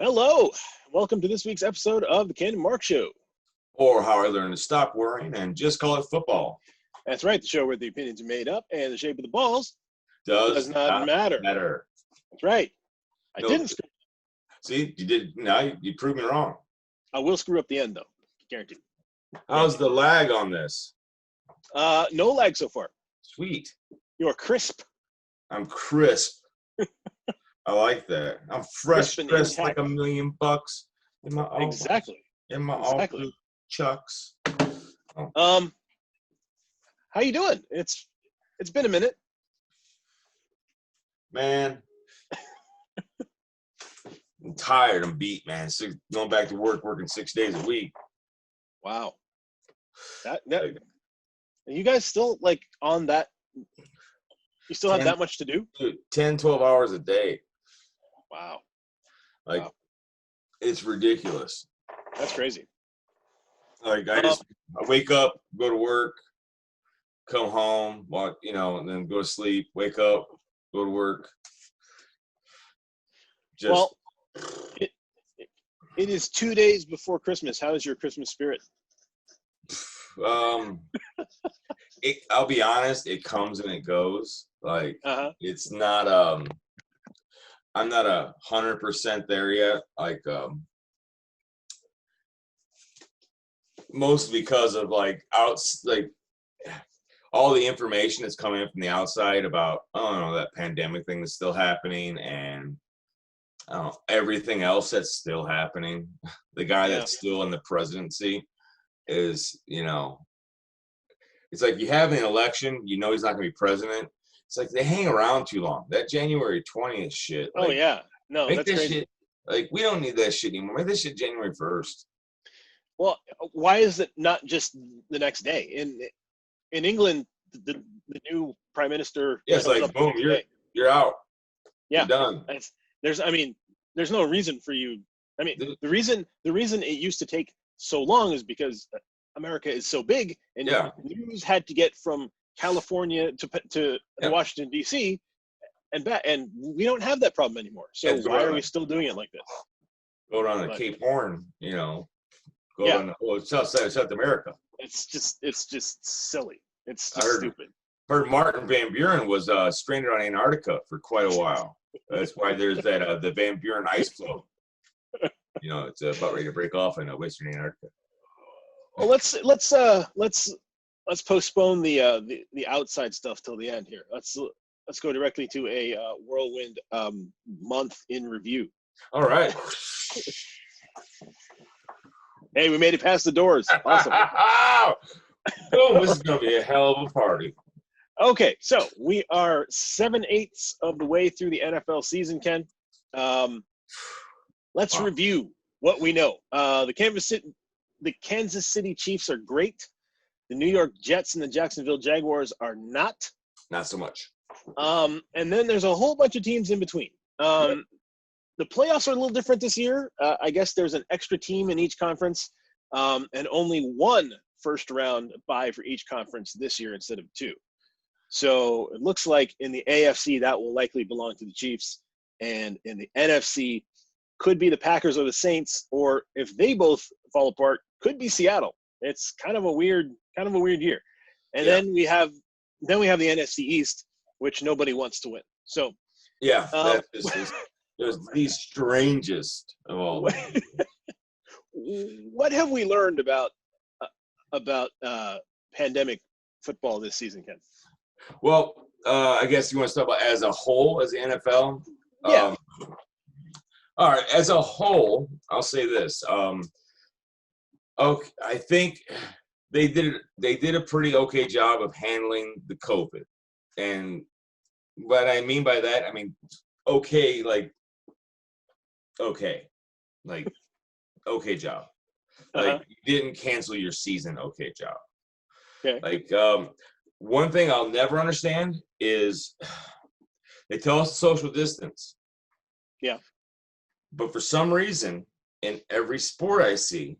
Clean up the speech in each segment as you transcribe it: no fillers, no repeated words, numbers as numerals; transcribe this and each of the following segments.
Hello, welcome to this week's episode of the Ken and Mark Show. Or how I learned to stop worrying and just call it football. That's right, the show where the opinions are made up and the shape of the balls Does not matter. That's right. I didn't screw up. See, you did. Now you proved me wrong. I will screw up the end, though. Guaranteed. How's the lag on this? No lag so far. Sweet. You're crisp. I'm crisp. I like that. I'm fresh, Crisp and like $1 million in my exactly. all blue chucks. Oh. How you doing? It's been a minute. Man, I'm tired. I'm beat, man. Going back to working 6 days a week. Wow. That you guys still on that? You still have that much to do? Dude, 10, 12 hours a day. Wow. It's ridiculous. That's crazy. I wake up, go to work, come home, and then go to sleep, wake up, go to work. It is 2 days before Christmas. How is your Christmas spirit? I'll be honest, it comes and it goes. It's not I'm not 100% there yet. Mostly because of all the information that's coming in from the outside about that pandemic thing that's still happening and everything else that's still happening. The guy that's still in the presidency is, it's like you have an election, he's not going to be president. It's like they hang around too long. That January 20th shit. No, that's crazy. Shit, we don't need that shit anymore. Make this shit January 1st. Well, why is it not just the next day? In England, the new prime minister. Yeah, it's like boom, you're out. Yeah, you're done. There's no reason for you. I mean, the reason it used to take so long is because America is so big, and news had to get from California to Washington D.C. and back, and we don't have that problem anymore. So why are we still doing it like this? Go down to Cape Horn, go down to south side of South America. It's just silly. It's just stupid. Heard Martin Van Buren was stranded on Antarctica for quite a while. That's why there's that the Van Buren ice floe. It's about ready to break off in Western Antarctica. Well, let's postpone the outside stuff till the end here. Let's go directly to a Whirlwind month in review. All right. Hey, we made it past the doors. Awesome. Oh, this is gonna be a hell of a party. Okay, so we are 7/8 of the way through the NFL season, Ken. Let's review what we know. The Kansas City Chiefs are great. The New York Jets and the Jacksonville Jaguars are not. Not so much. And then there's a whole bunch of teams in between. The playoffs are a little different this year. I guess there's an extra team in each conference, and only one first-round bye for each conference this year instead of two. So it looks like in the AFC that will likely belong to the Chiefs, and in the NFC could be the Packers or the Saints, or if they both fall apart, could be Seattle. It's kind of a weird year. And then we have the NFC East, which nobody wants to win. So there's the strangest of all. What have we learned about pandemic football this season, Ken? Well, I guess you want to talk about as a whole, as the NFL. Yeah. All right. As a whole, I'll say this. I think they did a pretty okay job of handling the COVID, and what I mean by that, okay job. You didn't cancel your season. Okay job. Okay. One thing I'll never understand is they tell us social distance. Yeah. But for some reason, in every sport I see,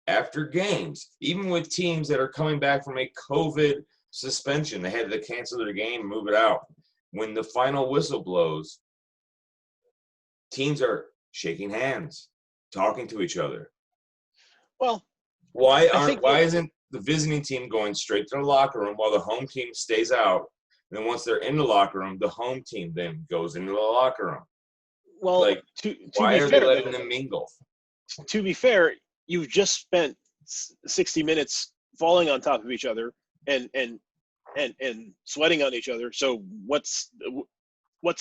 after games, even with teams that are coming back from a COVID suspension, they had to cancel their game and move it out. When the final whistle blows, teams are shaking hands, talking to each other. Well, Why isn't the visiting team going straight to the locker room while the home team stays out? And then once they're in the locker room, the home team then goes into the locker room. Well, like, why are they letting them mingle? To be fair, you've just spent 60 minutes falling on top of each other and sweating on each other. So what's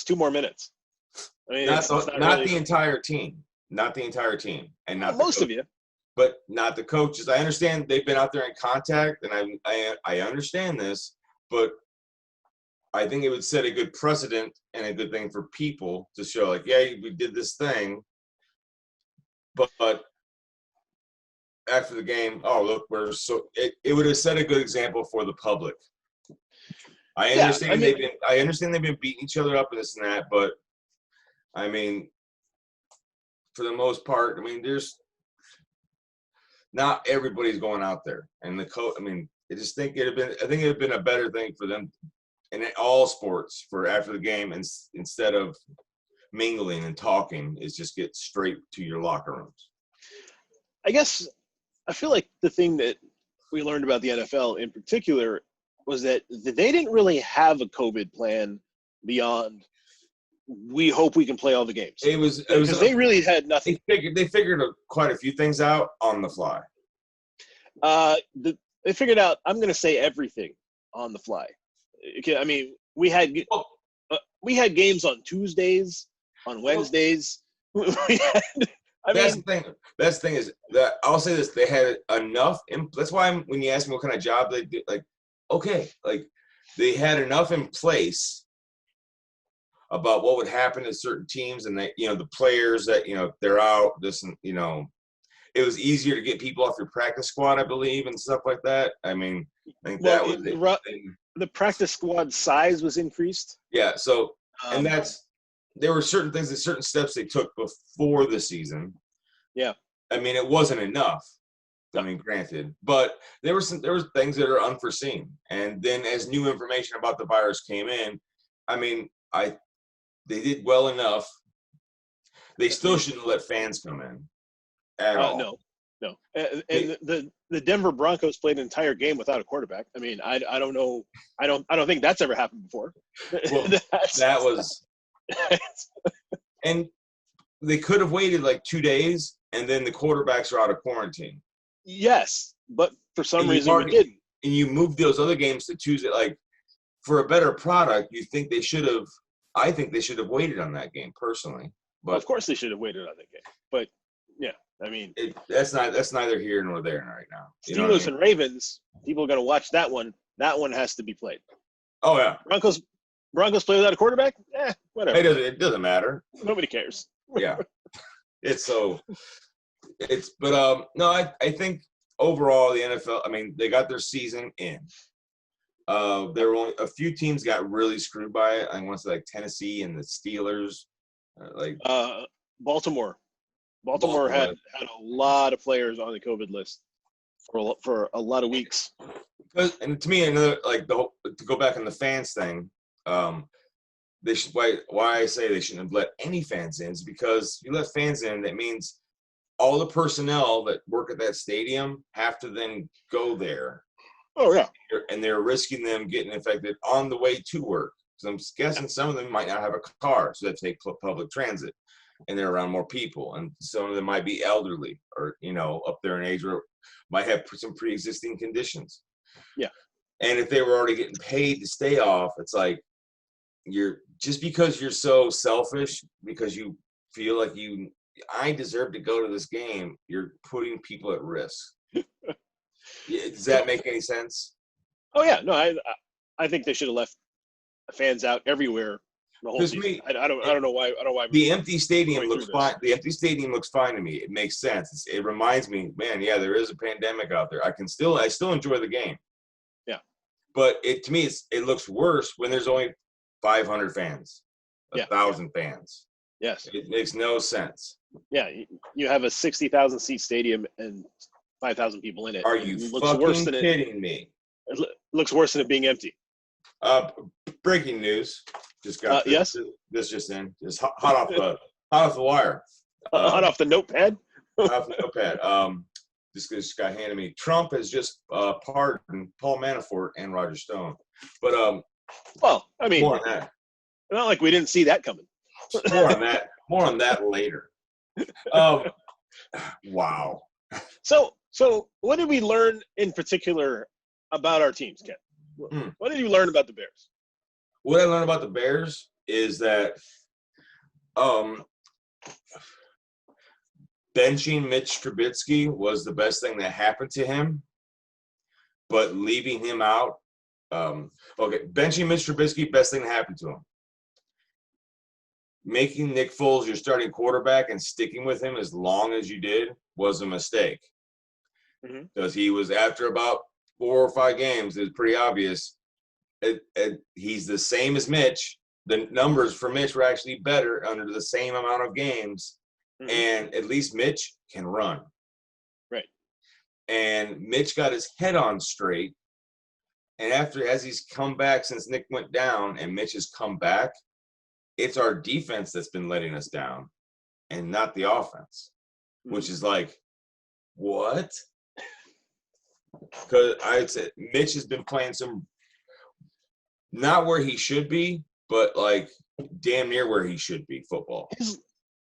2 more minutes? I mean, not really... the entire team, not the entire team, and not most of you, but not the coaches. I understand they've been out there in contact, and I understand this, but I think it would set a good precedent and a good thing for people to show, like, yeah, we did this thing, but after the game, oh, look, it would have set a good example for the public. I understand they've been beating each other up and this and that, but I mean, for the most part, I mean, there's not everybody's going out there, and the coach. I mean, I think it'd have been a better thing for them in all sports for after the game, and instead of mingling and talking, is just get straight to your locker rooms. I guess I feel like the thing that we learned about the NFL in particular was that they didn't really have a COVID plan beyond we hope we can play all the games. It was because they really had nothing. They figured quite a few things out on the fly. They figured out, I'm going to say everything on the fly. I mean, we had games on Tuesdays, on Wednesdays. That's the thing is that I'll say this: they had enough. That's why when you ask me what kind of job they do, like, okay, like they had enough in place about what would happen to certain teams, and that, you know, the players that, you know, they're out. This, you know, it was easier to get people off your practice squad, I believe, and stuff like that. I mean, I think that was the practice squad size was increased. Yeah. So, and there were certain steps they took before the season. Yeah. I mean, it wasn't enough. I mean, granted, but there were things that are unforeseen. And then as new information about the virus came in, I mean, they did well enough. They still shouldn't let fans come in at all. No. And the Denver Broncos played an entire game without a quarterback. I mean, I don't know. I don't think that's ever happened before. Well, that was, and they could have waited like 2 days, and then the quarterbacks are out of quarantine. Yes, but for some reason we didn't. And you moved those other games to Tuesday. Like, for a better product, you think they should have. I think they should have waited on that game personally. But well, of course they should have waited on that game. But yeah, I mean, that's neither here nor there right now. Steelers and Ravens, people are going to watch that one. That one has to be played. Oh yeah. Broncos play without a quarterback? Whatever. It doesn't matter. Nobody cares. Yeah. No, I think overall the NFL, I mean, they got their season in. There were only a few teams got really screwed by it. I want to say like Tennessee and the Steelers. Baltimore had a lot of players on the COVID list for a lot of weeks. And to me, another, like, to go back on the fans thing, they should, why I say they shouldn't have let any fans in is because you let fans in, that means all the personnel that work at that stadium have to then go there. Oh yeah. And they're risking them getting infected on the way to work. So I'm guessing some of them might not have a car, so they take public transit, and they're around more people. And some of them might be elderly or, you know, up there in age, or might have some pre-existing conditions. Yeah. And if they were already getting paid to stay off, it's like, just because you're so selfish, because you feel like I deserve to go to this game, you're putting people at risk. Does that make any sense? Oh yeah, no, I think they should have left fans out everywhere the whole season. I don't know why. The empty stadium looks fine. The empty stadium looks fine to me. It makes sense. It reminds me, man, yeah, there is a pandemic out there. I still enjoy the game. Yeah. But to me, it looks worse when there's only 500 fans, 1,000 fans. Yes. It makes no sense. Yeah, you have a 60,000 seat stadium and 5,000 people in it. Are you fucking kidding me? It looks worse than it being empty. Breaking news. Just got yes. This just in. Just hot off the wire. Hot off the notepad. Off the notepad. This got handed me. Trump has just pardoned Paul Manafort and Roger Stone. But well, I mean, more on that. Not like we didn't see that coming. More on that. More on that later. Wow. So what did we learn in particular about our teams, Ken? What did you learn about the Bears? What I learned about the Bears is that benching Mitch Trubisky was the best thing that happened to him, but leaving him out. Benching Mitch Trubisky, best thing that happened to him. Making Nick Foles your starting quarterback and sticking with him as long as you did was a mistake. Because he was, after about 4 or 5 games, it was pretty obvious. He's the same as Mitch. The numbers for Mitch were actually better under the same amount of games. And at least Mitch can run. Right. And Mitch got his head on straight. And as he's come back since Nick went down and Mitch has come back, it's our defense that's been letting us down and not the offense, which is like, what? Because I'd say Mitch has been playing not where he should be, but like damn near where he should be football.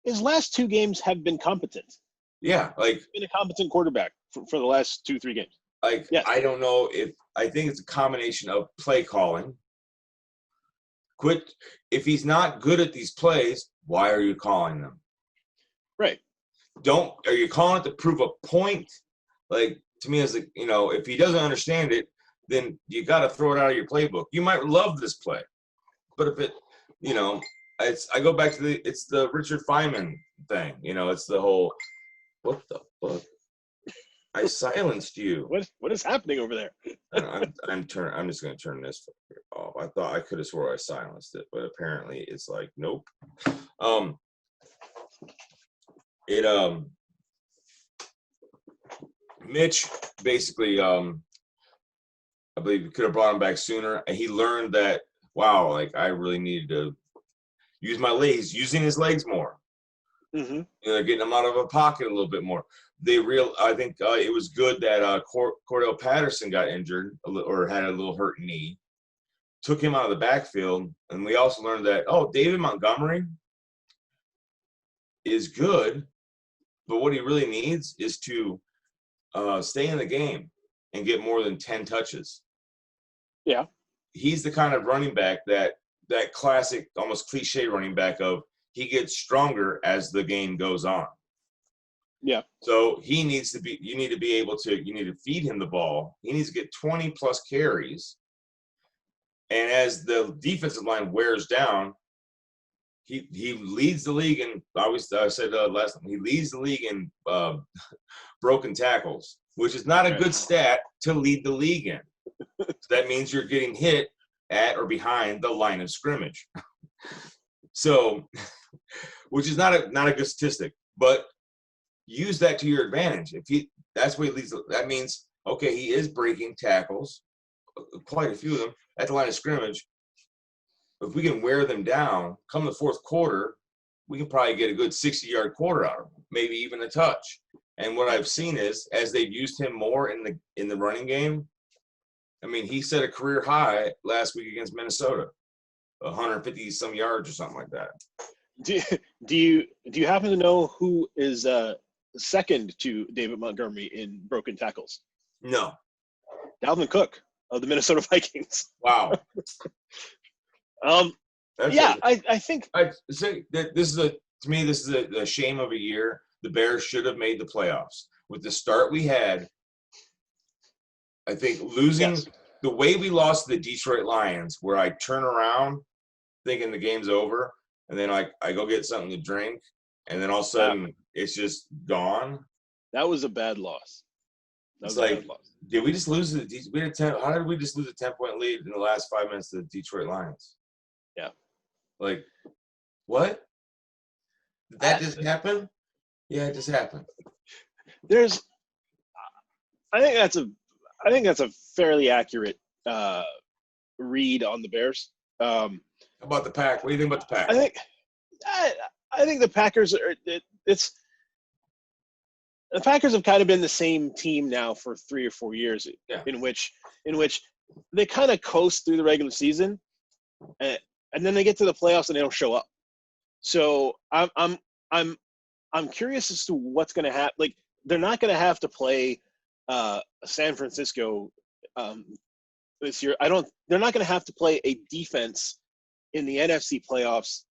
His last 2 games have been competent. Yeah, like he's been a competent quarterback for the last 2-3 games. Like, yes. I don't know I think it's a combination of play calling. If he's not good at these plays, why are you calling them? Right. Are you calling it to prove a point? Like, to me, it's like, if he doesn't understand it, then you got to throw it out of your playbook. You might love this play, but if it, I go back to it's the Richard Feynman thing. It's the whole, what the fuck? I silenced you. What is happening over there? I'm just going to turn this off. I thought I could have swore I silenced it, but apparently it's like, nope. Mitch basically, I believe we could have brought him back sooner. And he learned that, wow, like I really needed to use my legs, using his legs more. Getting him out of a pocket a little bit more. I think it was good that Cordell Patterson got injured or had a little hurt knee. Took him out of the backfield, and we also learned that David Montgomery is good, but what he really needs is to stay in the game and get more than 10 touches. Yeah, he's the kind of running back that classic, almost cliche running back of he gets stronger as the game goes on. Yeah. So you need to feed him the ball. He needs to get 20 plus carries. And as the defensive line wears down, he leads the league in, I said last time, he leads the league in broken tackles, which is not a good stat to lead the league in. That means you're getting hit at or behind the line of scrimmage. So, which is not a good statistic, but use that to your advantage. That's what he leads. That means, okay, he is breaking tackles, quite a few of them at the line of scrimmage. If we can wear them down, come the fourth quarter, we can probably get a good 60-yard quarter out of him, maybe even a touch. And what I've seen is, as they've used him more in the running game, I mean, he set a career high last week against Minnesota, 150 some yards or something like that. Do you happen to know who is second to David Montgomery in broken tackles? No. Dalvin Cook of the Minnesota Vikings. Wow. I think I'd say that this is a shame of a year. The Bears should have made the playoffs. With the start we had, I think losing the way we lost to the Detroit Lions, where I turn around thinking the game's over, and then I go get something to drink, and then all of a sudden it's just gone. That was a bad loss. Did we just lose how did we just lose a 10-point lead in the last 5 minutes to the Detroit Lions? Yeah. Like, what? Did that just happen? Yeah, it just happened. I think that's a fairly accurate read on the Bears. How about the Pack? What do you think about the Pack? I think the Packers it's the Packers have kind of been the same team now for 3 or 4 years, in which they kind of coast through the regular season, and then they get to the playoffs and they don't show up. So I'm curious as to what's going to happen. Like, they're not going to have to play San Francisco this year. They're not going to have to play a defense in the NFC playoffs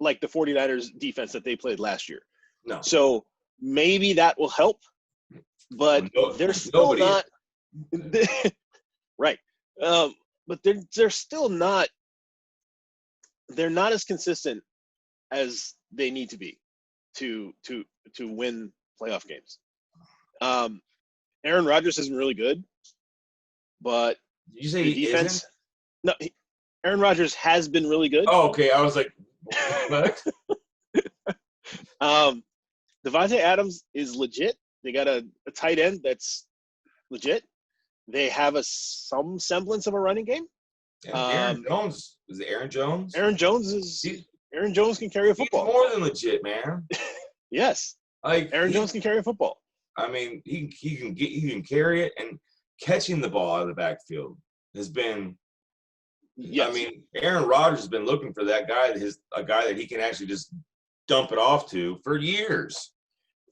like the 49ers defense that they played last year. No. So maybe that will help, but they're still not right. But they're still not. They're not as consistent as they need to be to win playoff games. Aaron Rodgers isn't really good, but did you say he defense? isn't? No, Aaron Rodgers has been really good. Oh, okay. I was like, what? Devontae Adams is legit. They got a tight end that's legit. They have some semblance of a running game. Yeah, Aaron Jones. Is it Aaron Jones? Aaron Jones can carry a football. He's more than legit, man. Yes. Like Aaron Jones can carry a football. I mean, he can carry it, and catching the ball out of the backfield has been. Yes. I mean, Aaron Rodgers has been looking for that guy, a guy that he can actually just dump it off to for years.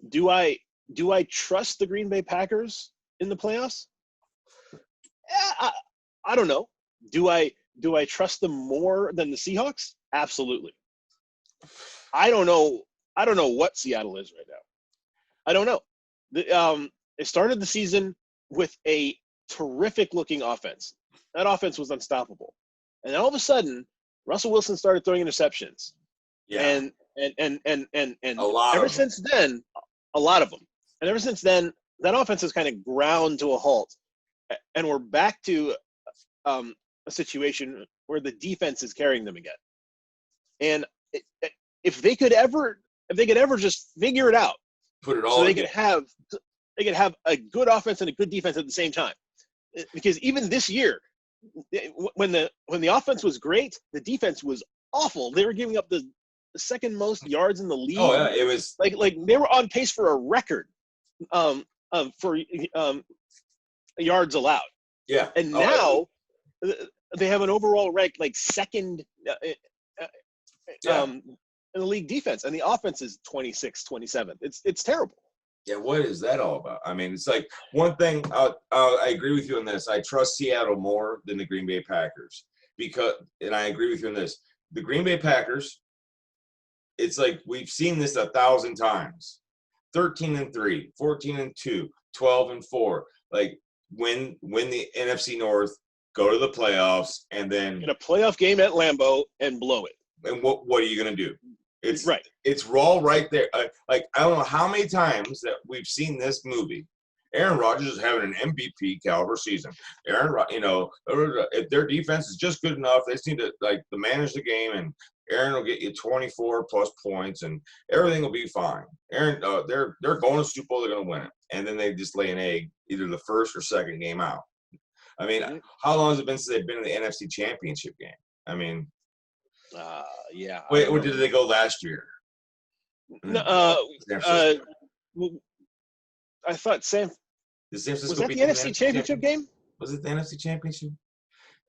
Do I trust the Green Bay Packers in the playoffs? I don't know. Do I trust them more than the Seahawks? Absolutely. I don't know what Seattle is right now. I don't know. They started the season with a terrific looking offense. That offense was unstoppable. And then all of a sudden, Russell Wilson started throwing interceptions. Yeah. And a lot ever since then, a lot of them. And ever since then, that offense has kind of ground to a halt. And we're back to a situation where the defense is carrying them again. And if they could ever just figure it out, put it all so they could have a good offense and a good defense at the same time. Because even this year, when the offense was great, the defense was awful. They were giving up the second most yards in the league. Oh yeah, it was like they were on pace for a record for yards allowed. Yeah. And now they have an overall rank like second in the league defense, and the offense is 26, 27. It's terrible. Yeah, what is that all about? I mean, it's like one thing. I agree with you on this. I trust Seattle more than the Green Bay Packers and I agree with you on this. The Green Bay Packers, it's like we've seen this 1,000 times. 13-3, 14-2, 12-4. Like win the NFC North, go to the playoffs, and then in a playoff game at Lambeau and blow it. And what are you gonna do? It's right. It's raw right there. Like I don't know how many times that we've seen this movie. Aaron Rodgers is having an MVP caliber season. If their defense is just good enough, they just need to to manage the game, and Aaron will get you 24 plus points, and everything will be fine. Aaron, they're going to Super Bowl, they're going to win it, and then they just lay an egg either the first or second game out. I mean, how long has it been since they've been in the NFC Championship game? I mean, yeah. Wait, or did they go last year? No, I thought San Francisco was that the NFC Championship game? Was it the NFC Championship?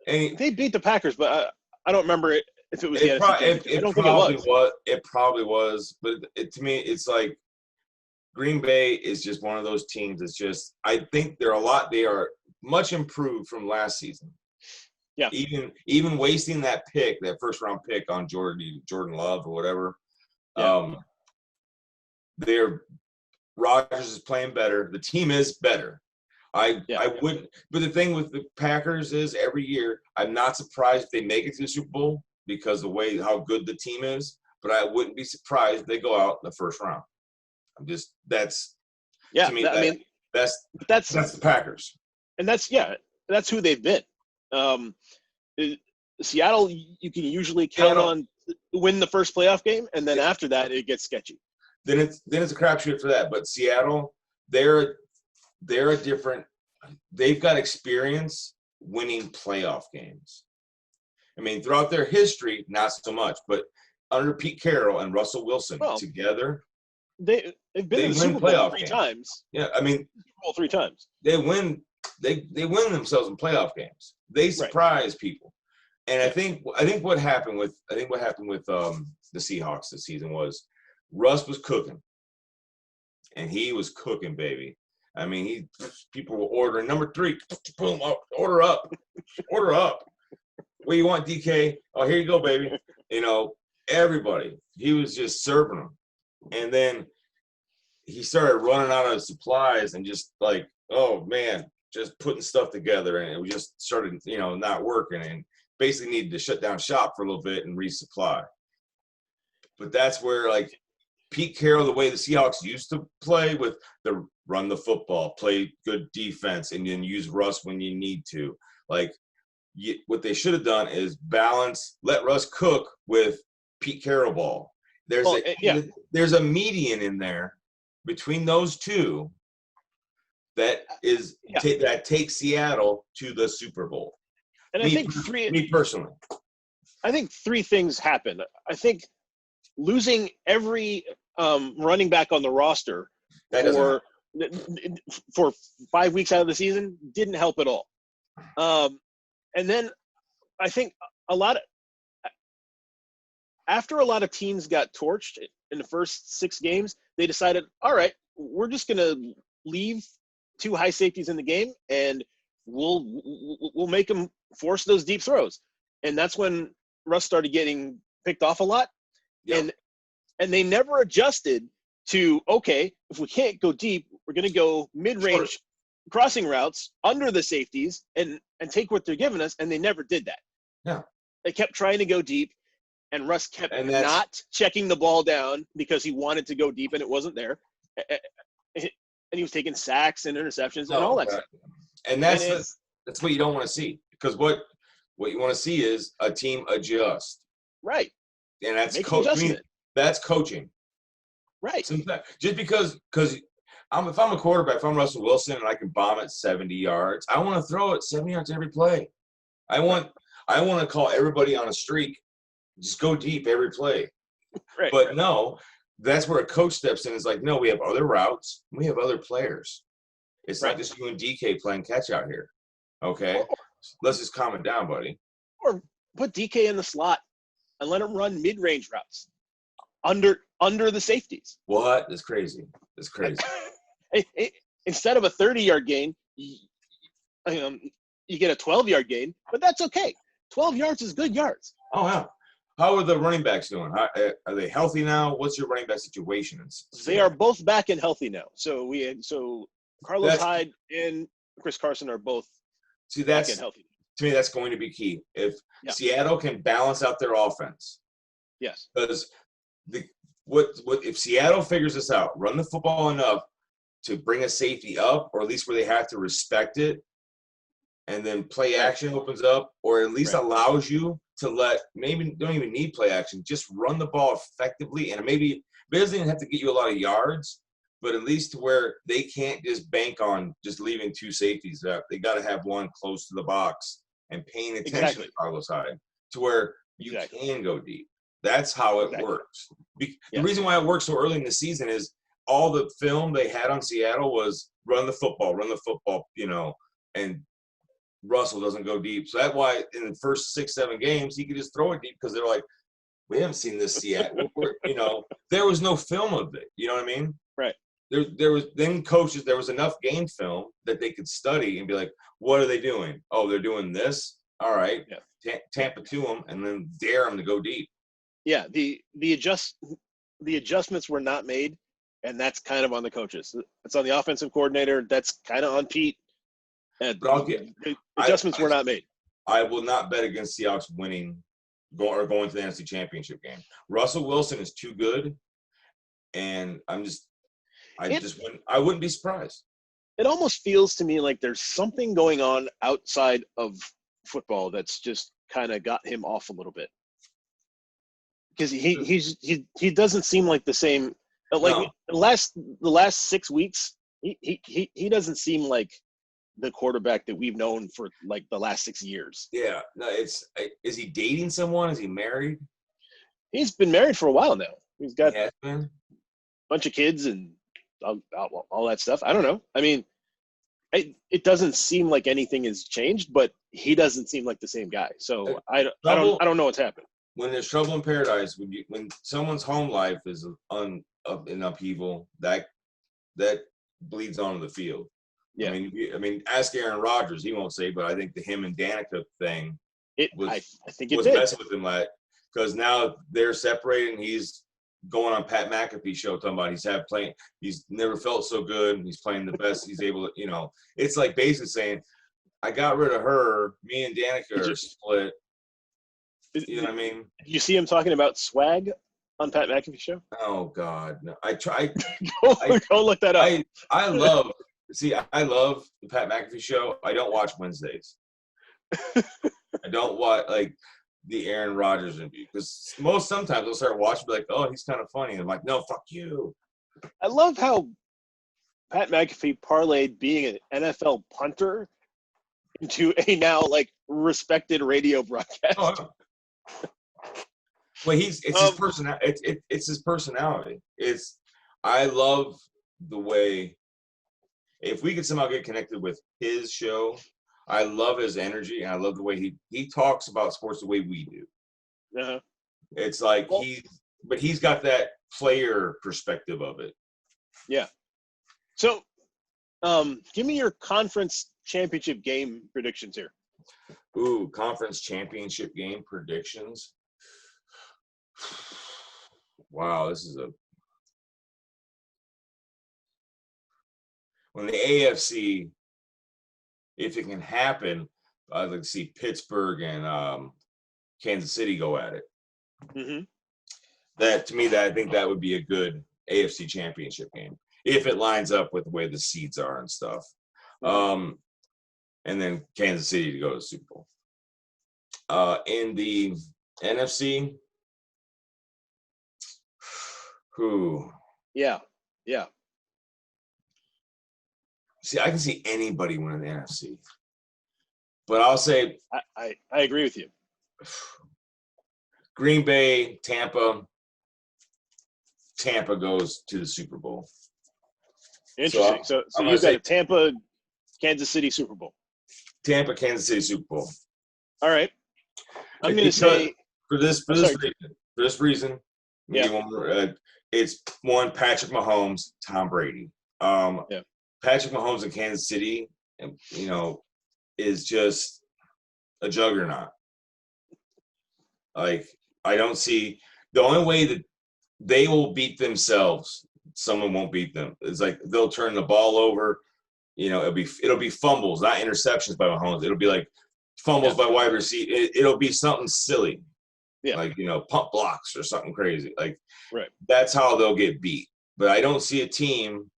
They beat the Packers, but I don't remember it. If it was the NFC Championship. I don't think it was. It probably was, but to me, it's like Green Bay is just one of those teams that's just. I think they are much improved from last season. Yeah. Even wasting that first round pick on Jordan Love or whatever. Yeah. Rodgers is playing better. The team is better. I wouldn't. But the thing with the Packers is every year I'm not surprised if they make it to the Super Bowl because of how good the team is. But I wouldn't be surprised if they go out in the first round. That's to me. That's the Packers. And that's who they've been. Seattle, you can usually count on win the first playoff game, and then after that, it gets sketchy. Then it's a crapshoot for that. But Seattle, they're a different. They've got experience winning playoff games. I mean, throughout their history, not so much, but under Pete Carroll and Russell Wilson together, they've been in the win Super Bowl playoff three games. times. Yeah, I mean, Super Bowl 3 times. they win. They win themselves in playoff games. They surprise people. And I think what happened with the Seahawks this season was Russ was cooking, and he was cooking, baby. I mean, people were ordering number 3, boom, order up. What do you want, DK? Oh, here you go, baby. You know, everybody. He was just serving them, and then he started running out of supplies and just like, oh man, just putting stuff together, and it just started, not working, and basically needed to shut down shop for a little bit and resupply. But that's where, like, Pete Carroll, the way the Seahawks used to play with the run the football, play good defense, and then use Russ when you need to. Like, what they should have done is let Russ cook with Pete Carroll ball. There's a median in there between those two that takes Seattle to the Super Bowl. And me personally, I think 3 things happened. I think losing every running back on the roster for 5 weeks out of the season didn't help at all. And then I think after a lot of teams got torched in the first 6 games, they decided, all right, we're just going to leave 2 high safeties in the game, and we'll make them force those deep throws. And that's when Russ started getting picked off a lot. Yep. And they never adjusted to, okay, if we can't go deep, we're going to go mid-range crossing routes under the safeties and take what they're giving us, and they never did that. Yeah. They kept trying to go deep, and Russ kept not checking the ball down because he wanted to go deep and it wasn't there. And he was taking sacks and interceptions and all that stuff. And that's what you don't want to see, because what you want to see is a team adjust. Right. And that's coaching. That's coaching. Right. Just because if I'm a quarterback, if I'm Russell Wilson and I can bomb it 70 yards, I want to throw it 70 yards every play. I want to call everybody on a streak, just go deep every play. Right. But no, that's where a coach steps in. Is like, no, we have other routes. We have other players. It's not just you and DK playing catch out here. Okay? Let's just calm it down, buddy. Or put DK in the slot and let him run mid-range routes under the safeties. What? That's crazy. That's crazy. Instead of a 30-yard gain, you get a 12-yard gain, but that's okay. 12 yards is good yards. Oh, yeah. How are the running backs doing? Are they healthy now? What's your running back situation? They are both back and healthy now. So Carlos Hyde and Chris Carson are both back and healthy. To me, that's going to be key. If Seattle can balance out their offense. Yes. Because if Seattle figures this out, run the football enough to bring a safety up, or at least where they have to respect it, and then play action opens up, or at least allows you to maybe don't even need play action, just run the ball effectively, and maybe it doesn't even have to get you a lot of yards, but at least to where they can't just bank on just leaving 2 safeties up. They got to have one close to the box and paying attention to Carlos Hyde to where you can go deep. That's how it works. The reason why it works so early in the season is all the film they had on Seattle was run the football, and Russell doesn't go deep. So that's why in the first 6-7 games, he could just throw it deep because they're like, we haven't seen this Seattle. There was no film of it. You know what I mean? Right. There was enough game film that they could study and be like, what are they doing? Oh, they're doing this? All right. Yeah. Tamp it to them and then dare them to go deep. Yeah, the adjustments were not made, and that's kind of on the coaches. It's on the offensive coordinator. That's kind of on Pete. And adjustments were not made. I will not bet against Seahawks winning or going to the NFC Championship game. Russell Wilson is too good, and I wouldn't be surprised. It almost feels to me like there's something going on outside of football that's just kind of got him off a little bit. Because he doesn't seem like the same. Like the last 6 weeks, he doesn't seem like the quarterback that we've known for like the last 6 years. Yeah, no, is he dating someone? Is he married? He's been married for a while now. He's got. He has been? bunch of kids and all that stuff. I don't know. I mean, it doesn't seem like anything has changed, but he doesn't seem like the same guy. So I don't know what's happened. When there's trouble in paradise, when someone's home life is in upheaval, that bleeds onto the field. Yeah. I mean, ask Aaron Rodgers. He won't say, but I think the him and Danica thing I think it was did. messing with him, because now they're separated. And he's going on Pat McAfee's show talking about he's never felt so good. He's playing the best he's able to. It's like basically saying, I got rid of her. Me and Danica are split. You know what I mean? You see him talking about swag on Pat McAfee's show? Oh God, no! I try. Go look that up. I love the Pat McAfee show. I don't watch Wednesdays. I don't watch the Aaron Rodgers interview, because sometimes I'll start watching, be like, oh, he's kind of funny. And I'm like, no, fuck you. I love how Pat McAfee parlayed being an NFL punter into a now respected radio broadcast. Oh. Well, it's his personality. It's his personality. I love the way, if we could somehow get connected with his show, I love his energy, and I love the way he talks about sports the way we do. Uh-huh. It's like he's got that player perspective of it. Yeah. So, give me your conference championship game predictions here. Ooh, conference championship game predictions. Wow, this is when the AFC, if it can happen, I'd like to see Pittsburgh and Kansas City go at it. Mm-hmm. I think that would be a good AFC championship game if it lines up with the way the seeds are and stuff. And then Kansas City to go to the Super Bowl. In the NFC, Yeah. See, I can see anybody winning the NFC, but I'll say I agree with you. Green Bay, Tampa. Tampa goes to the Super Bowl. Interesting. So you've got a Tampa, Kansas City Super Bowl. Tampa, Kansas City Super Bowl. All right. I'm going to say for this reason. Yeah. It's one, Patrick Mahomes, Tom Brady. Patrick Mahomes in Kansas City, is just a juggernaut. I don't see the only way that they will beat themselves. Someone won't beat them. It's like they'll turn the ball over. It'll be fumbles, not interceptions by Mahomes. It'll be like fumbles by wide receiver. It'll be something silly. Yeah. Pump blocks or something crazy. Right. That's how they'll get beat. But I don't see a team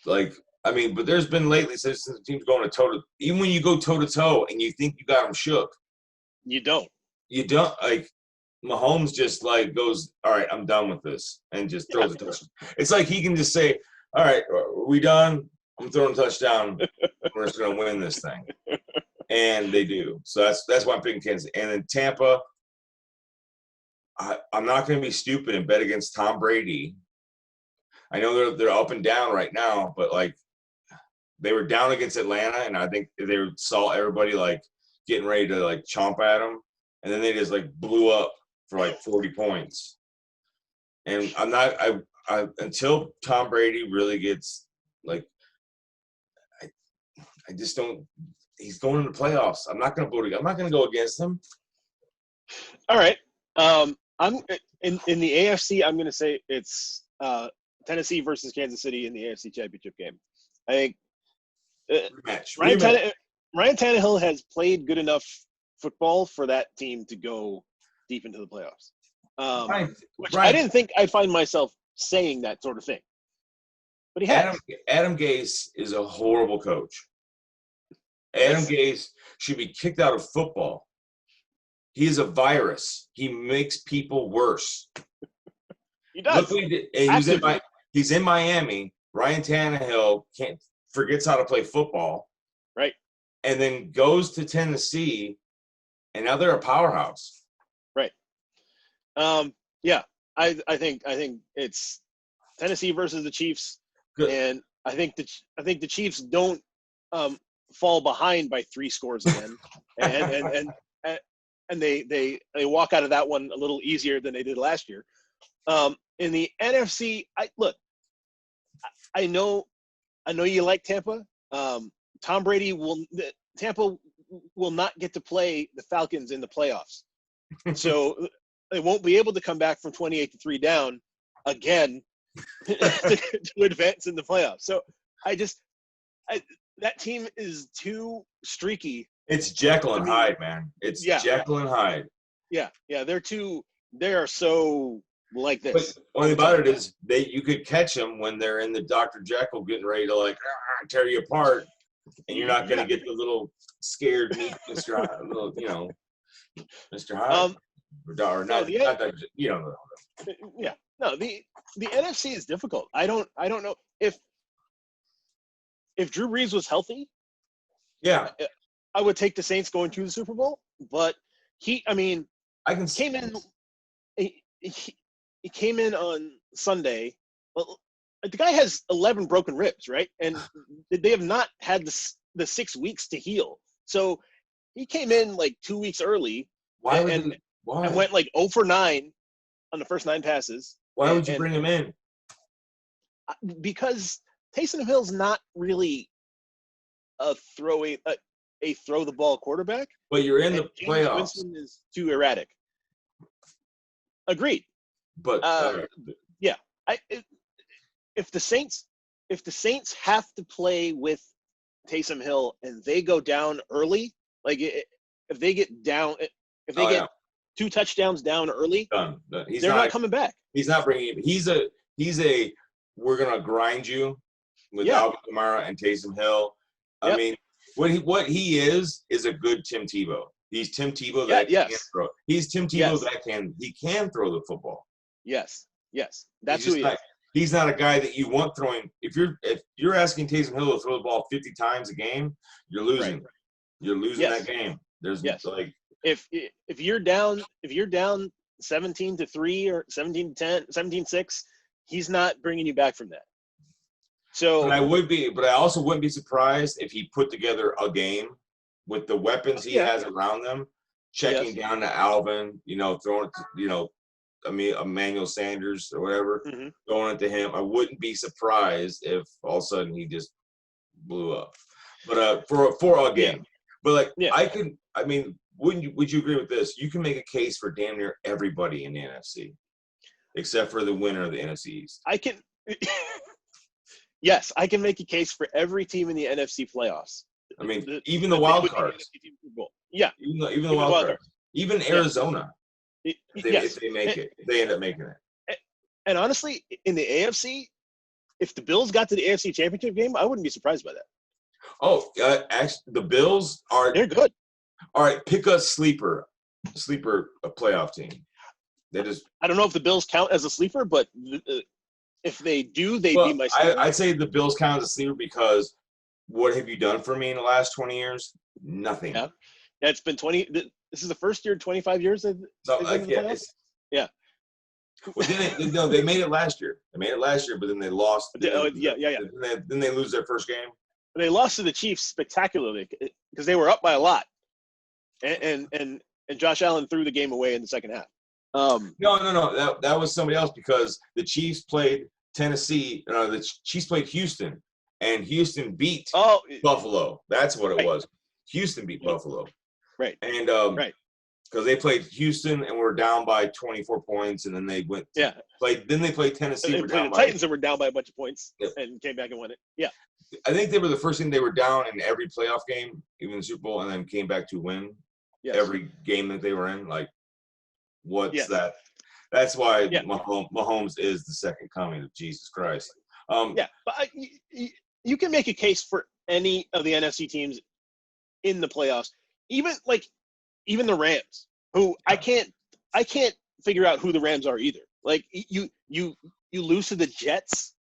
but there's been lately since the team's going toe-to-toe. Even when you go toe-to-toe and you think you got them shook. You don't. Mahomes just goes, all right, I'm done with this, and just throws a touchdown. It's like he can just say, all right, are we done? I'm throwing a touchdown. We're just going to win this thing. And they do. So that's why I'm picking Kansas. And then Tampa, I'm not going to be stupid and bet against Tom Brady. I know they're up and down right now, but they were down against Atlanta, and I think they saw everybody getting ready to chomp at them, and then they just blew up for 40 points. And I'm not until Tom Brady really gets I just don't. He's going into the playoffs. I'm not going to go against him. All right. I'm in the AFC. I'm going to say it's Tennessee versus Kansas City in the AFC Championship game. I think Ryan Tannehill has played good enough football for that team to go deep into the playoffs. Which I didn't think I'd find myself saying that sort of thing. But he has. Adam Gase is a horrible coach. Adam Gase should be kicked out of football. He is a virus. He makes people worse. He does. Look what he did. And he's in Miami. Ryan Tannehill forgets how to play football. Right. And then goes to Tennessee, and now they're a powerhouse. Right. Yeah. I think it's Tennessee versus the Chiefs, Good. and I think the Chiefs don't fall behind by 3 scores again, and they walk out of that one a little easier than they did last year. In the NFC, I know you like Tampa. Tampa will not get to play the Falcons in the playoffs, so they won't be able to come back from 28-3 down again to advance in the playoffs. So that team is too streaky. It's Jekyll and Hyde, man. It's Jekyll and Hyde. Yeah, they are so like this. But only about it is you could catch them when they're in the Dr. Jekyll getting ready to tear you apart, and you're not going to get the little scared meat, Mr. Hyde, Mr. Hyde. Or not that, Yeah. No, the NFC is difficult. I don't know if Drew Brees was healthy. Yeah, I would take the Saints going to the Super Bowl, but he came in on Sunday. Well, the guy has 11 broken ribs, right? And they have not had the 6 weeks to heal. So he came in 2 weeks early and went 0 for 9 on the first 9 passes. Why would you bring him in? Because Taysom Hill's not really a throw the ball quarterback. But you're in the playoffs. Winston is too erratic. Agreed. But if the Saints have to play with Taysom Hill and they go down early, if they get 2 touchdowns down early, done. They're not coming back. He's not bringing him. He's a we're gonna grind you with Alvin Kamara and Taysom Hill. I mean, what he is a good Tim Tebow. He's Tim Tebow that can throw. He's Tim Tebow that can throw the football. Yes. That's who he is. He's not a guy that you want throwing. If you're asking Taysom Hill to throw the ball 50 times a game, you're losing. Right. You're losing that game. There's if you're down 17-3 or 17-10, 17-6, he's not bringing you back from that. So but I also wouldn't be surprised if he put together a game with the weapons he has around them, checking down to Alvin, throwing it to, Emmanuel Sanders or whatever, throwing it to him. I wouldn't be surprised if all of a sudden he just blew up. But for a game. But would you agree with this? You can make a case for damn near everybody in the NFC, except for the winner of the NFC East. I can. Yes, I can make a case for every team in the NFC playoffs. I mean, even the wild cards. Yeah, even the wild cards. Even Arizona. If they make it, they end up making it. And honestly, in the AFC, if the Bills got to the AFC Championship game, I wouldn't be surprised by that. Oh, actually, the Bills they're good. All right, pick a sleeper playoff team. I don't know if the Bills count as a sleeper, but if they do, they'd be my sleeper. I'd say the Bills count as a sleeper because what have you done for me in the last 20 years? Nothing. Yeah, it's been 20. This is the first year in 25 years. Yeah. Well, they made it last year. But then they lost. Then they lose their first game. They lost to the Chiefs spectacularly because they were up by a lot, and Josh Allen threw the game away in the second half. No. That was somebody else because the Chiefs played Tennessee. The Chiefs played Houston, and Houston beat Buffalo. That's what it was. Houston beat Buffalo. Right. And because they played Houston and were down by 24 points, and then they went. Then they played Tennessee. They played the Titans and were down by a bunch of points and came back and won it. Yeah. I think they were the first team. They were down in every playoff game, even the Super Bowl, and then came back to win every game that they were in. What's that? That's why Mahomes is the second coming of Jesus Christ. But you can make a case for any of the NFC teams in the playoffs, even the Rams, who I can't figure out who the Rams are either. You lose to the Jets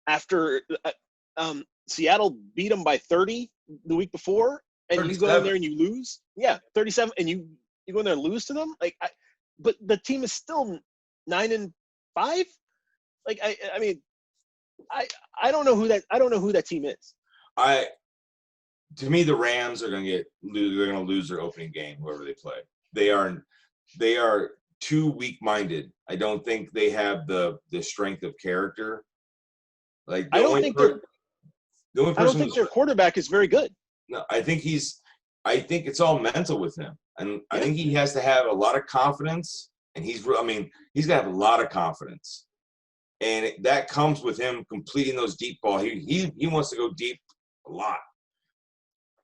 after Seattle beat them by 30 the week before, and 37. You go in there and you lose. Yeah, 37, and you go in there and lose to them. But the team is still 9-5. I mean, I don't know who that team is. To me, the Rams are going to lose their opening game, whoever they play. They are too weak-minded. I don't think they have the strength of character. Like I don't think their quarterback is very good. No, I think it's all mental with him, and I Yeah. think he has to have a lot of confidence. And he's got to have a lot of confidence, and that comes with him completing those deep balls. He wants to go deep a lot.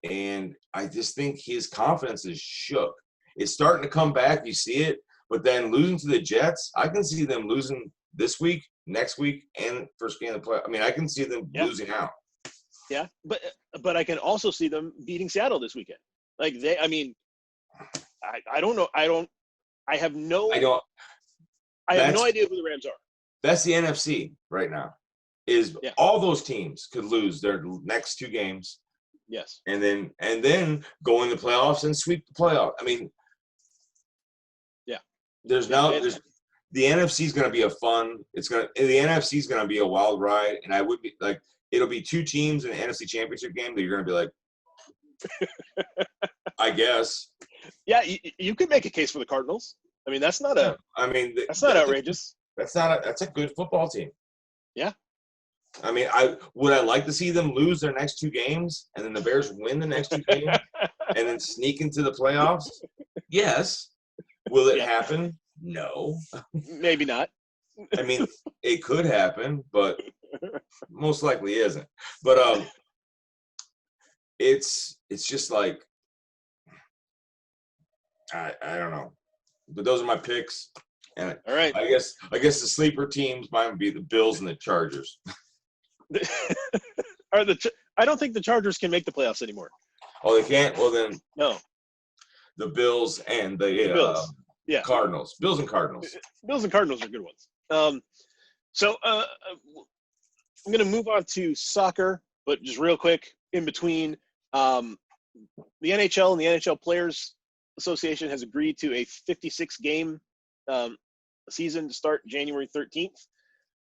And I just think his confidence is shook. It's starting to come back. You see it. But then losing to the Jets, I can see them losing this week, next week, and first game of the play. I mean, I can see them losing out. Yeah, but I can also see them beating Seattle this weekend. Like I don't know. I have no idea who the Rams are. That's the NFC right now. All those teams could lose their next two games. Yes. And then go in the playoffs and sweep the playoff. I mean, the NFC is going to be the NFC is going to be a wild ride, and I would be like, it'll be two teams in the NFC Championship game that you're going to be like, I guess. Yeah, you could make a case for the Cardinals. I mean, that's not outrageous. That's a good football team. Yeah. I mean, would I like to see them lose their next two games and then the Bears win the next two games and then sneak into the playoffs? Yes. Will it happen? No. Maybe not. I mean, it could happen, but most likely isn't. But it's just like I don't know. But those are my picks. And all right. I guess the sleeper teams might be the Bills and the Chargers. I don't think the Chargers can make the playoffs anymore. Oh, they can't? Well, then no. The Bills and the Bills. Cardinals. Bills and Cardinals. Bills and Cardinals are good ones. So I'm going to move on to soccer, but just real quick in between. The NHL and the NHL Players Association has agreed to a 56-game season to start January 13th.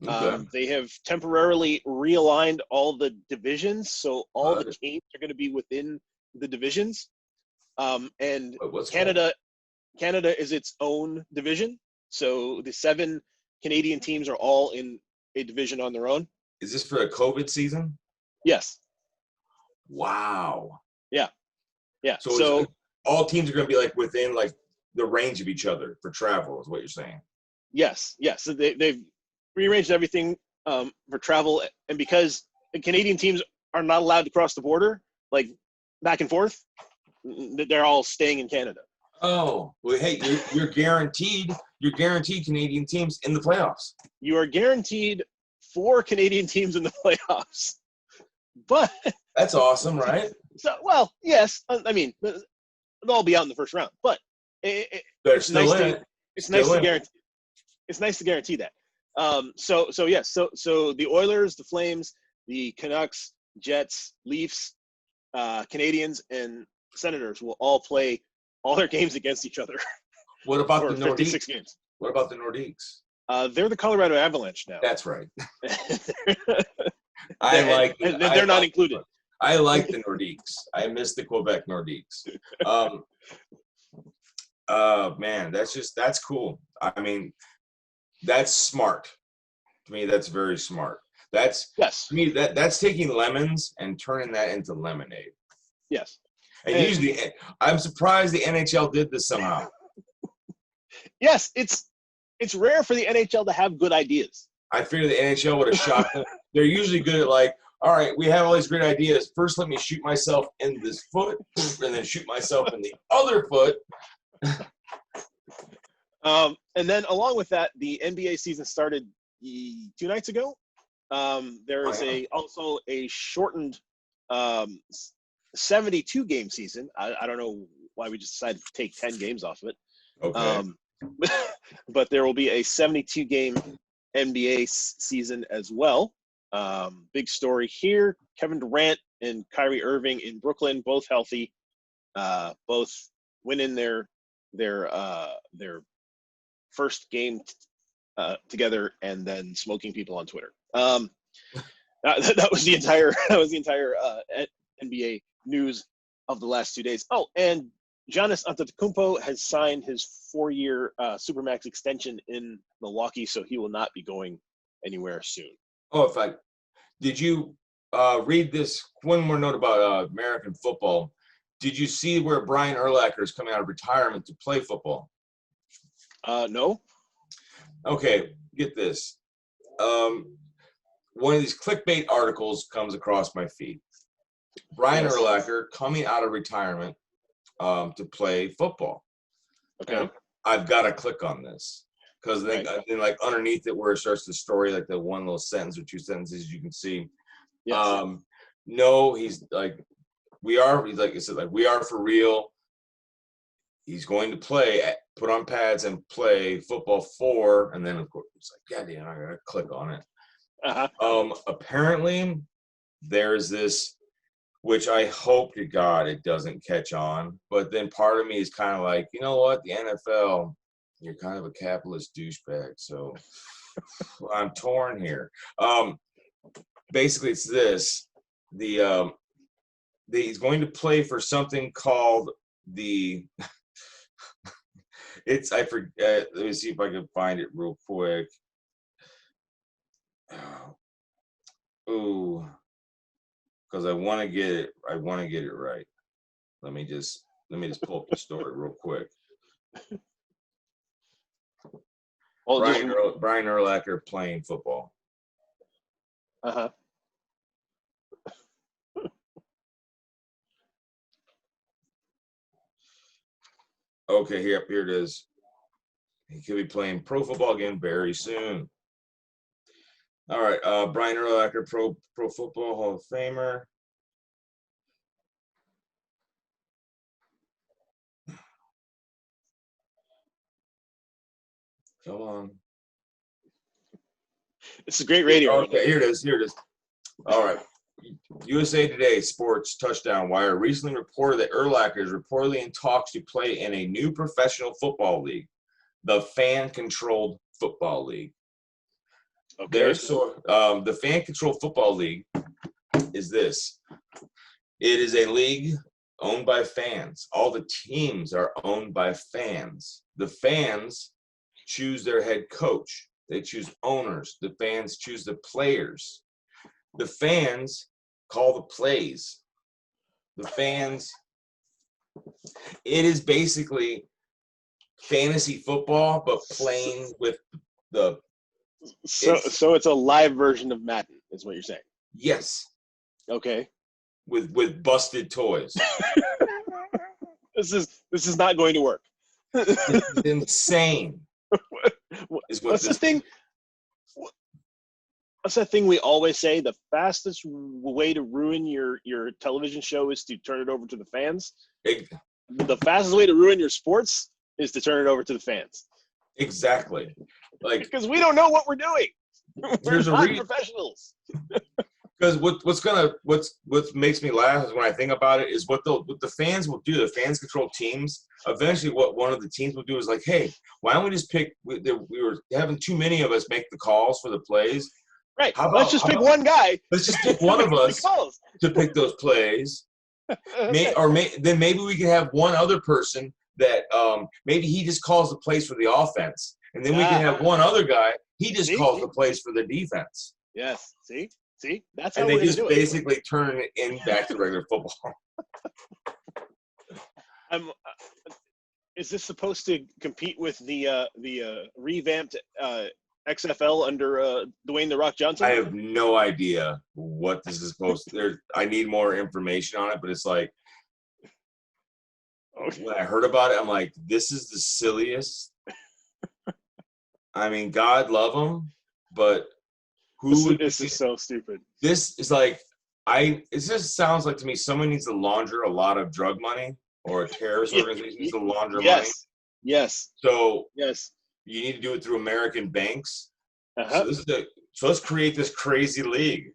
Okay. They have temporarily realigned all the divisions, so all the games are going to be within the divisions. And Canada is its own division, so the 7 Canadian teams are all in a division on their own. Is this for a COVID season? Yes. Wow. Yeah. So all teams are going to be like within like the range of each other for travel, is what you're saying? Yes. So they've rearranged everything for travel, and because the Canadian teams are not allowed to cross the border, like back and forth, they're all staying in Canada. Oh, well, hey, you're guaranteed Canadian teams in the playoffs. You are guaranteed 4 Canadian teams in the playoffs. But that's awesome, right? So, well, yes. I mean, they'll all be out in the first round, but it's nice to guarantee. It's nice to guarantee that. So the Oilers, the Flames, the Canucks, Jets, Leafs, Canadiens, and Senators will all play all their games against each other. What about the Nordiques? 56 games. What about the Nordiques? They're the Colorado Avalanche now. That's right. They're not included. I like the Nordiques. I miss the Quebec Nordiques. Man, that's cool. I mean, that's smart. To me, that's very smart. To me, that's taking lemons and turning that into lemonade. Yes. And usually, I'm surprised the NHL did this somehow. Yes, it's rare for the NHL to have good ideas. I figure the NHL would have shot them. They're usually good at like, all right, we have all these great ideas. First, let me shoot myself in this foot, and then shoot myself in the other foot. And then along with that, the NBA season started 2 nights ago. There is also a shortened 72-game season. I don't know why we just decided to take 10 games off of it. Okay. But there will be a 72-game NBA season as well. Big story here. Kevin Durant and Kyrie Irving in Brooklyn, both healthy, both winning their first game together and then smoking people on Twitter. That was the entire NBA news of the last 2 days. Oh, and Giannis Antetokounmpo has signed his 4-year Supermax extension in Milwaukee, so he will not be going anywhere soon. Oh, in fact, did you read this? One more note about American football. Did you see where Brian Urlacher is coming out of retirement to play football? No. Okay, get this. One of these clickbait articles comes across my feed. Brian Urlacher coming out of retirement to play football. Okay. Now, I've got to click on this because then like underneath it where it starts the story, like the one little sentence or 2 sentences, you can see. Yes. No, he's like, we are. He's like I said, like we are for real. He's going to play, put on pads and play football for, and then of course it's like, God damn, I gotta click on it. Apparently, there's this, which I hope to God it doesn't catch on. But then part of me is kind of like, you know what, the NFL, you're kind of a capitalist douchebag. So I'm torn here. Basically, it's this: he's going to play for something called the. I forget. Let me see if I can find it real quick. Ooh, because I want to get it. I want to get it right. Let me just pull up the story real quick. Brian Urlacher playing football. Okay, here it is. He could be playing pro football again very soon. All right, Brian Urlacher, pro football Hall of Famer. Come on. It's a great radio. Okay, here it is. All right. USA Today Sports Touchdown Wire recently reported that Urlacher is reportedly in talks to play in a new professional football league, the Fan-Controlled Football League. Okay. The Fan-Controlled Football League is this. It is a league owned by fans. All the teams are owned by fans. The fans choose their head coach. They choose owners. The fans choose the players. The fans call the plays. The fans. It is basically fantasy football, but playing with the. So it's a live version of Madden, is what you're saying. Yes. Okay. With busted toys. This is not going to work. It's insane. What's the thing? What's that thing we always say? The fastest way to ruin your television show is to turn it over to the fans. The fastest way to ruin your sports is to turn it over to the fans. Exactly. Like, because we don't know what we're doing. We're not professionals. Because what makes me laugh is when I think about it is what the fans will do. The fans control teams. Eventually, what one of the teams will do is like, hey, why don't we just pick? We were having too many of us make the calls for the plays. Right. Let's just pick one guy. Let's just pick one of us to pick those plays. Then maybe we can have one other person that maybe he just calls the plays for the offense, and then we can have one other guy. He just calls the plays for the defense. Yes. See, that's how and we're they just do basically turn it in back to regular football. Is this supposed to compete with the revamped XFL under Dwayne "The Rock" Johnson? I have no idea what this is supposed to. I need more information on it, but it's like when I heard about it, I'm like, this is the silliest. I mean, God love him, but this is so stupid. This is like it just sounds like to me someone needs to launder a lot of drug money, or a terrorist organization needs to launder money. Yes. So you need to do it through American banks. So let's create this crazy league.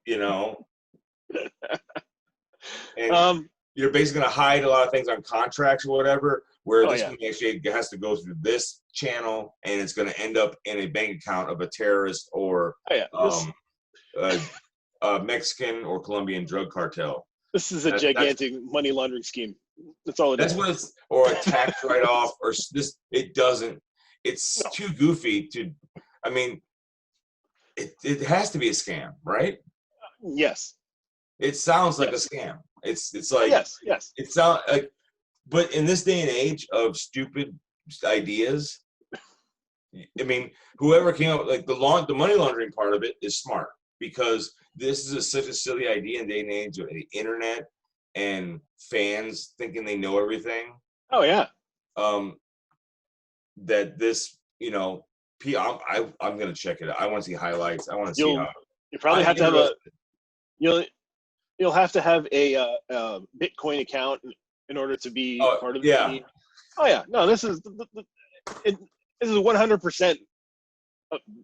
And you're basically going to hide a lot of things on contracts or whatever, where this one actually has to go through this channel, and it's going to end up in a bank account of a terrorist or Mexican or Colombian drug cartel. This is a gigantic money laundering scheme. That's all it is. That's what it's, or a tax write-off, or this. It doesn't. It's too goofy to. I mean, it has to be a scam, right? Yes. It sounds like a scam. It's like yes. It sounds like, but in this day and age of stupid ideas, I mean, whoever came up like the money laundering part of it is smart, because this is such a silly idea in the day and age of the internet and fans thinking they know everything. Oh yeah. That this, I'm gonna check it out. I want to see highlights. I want to see how. You probably have to have you'll have to have a Bitcoin account in order to be part of the team. Oh yeah. No, this is this is 100%.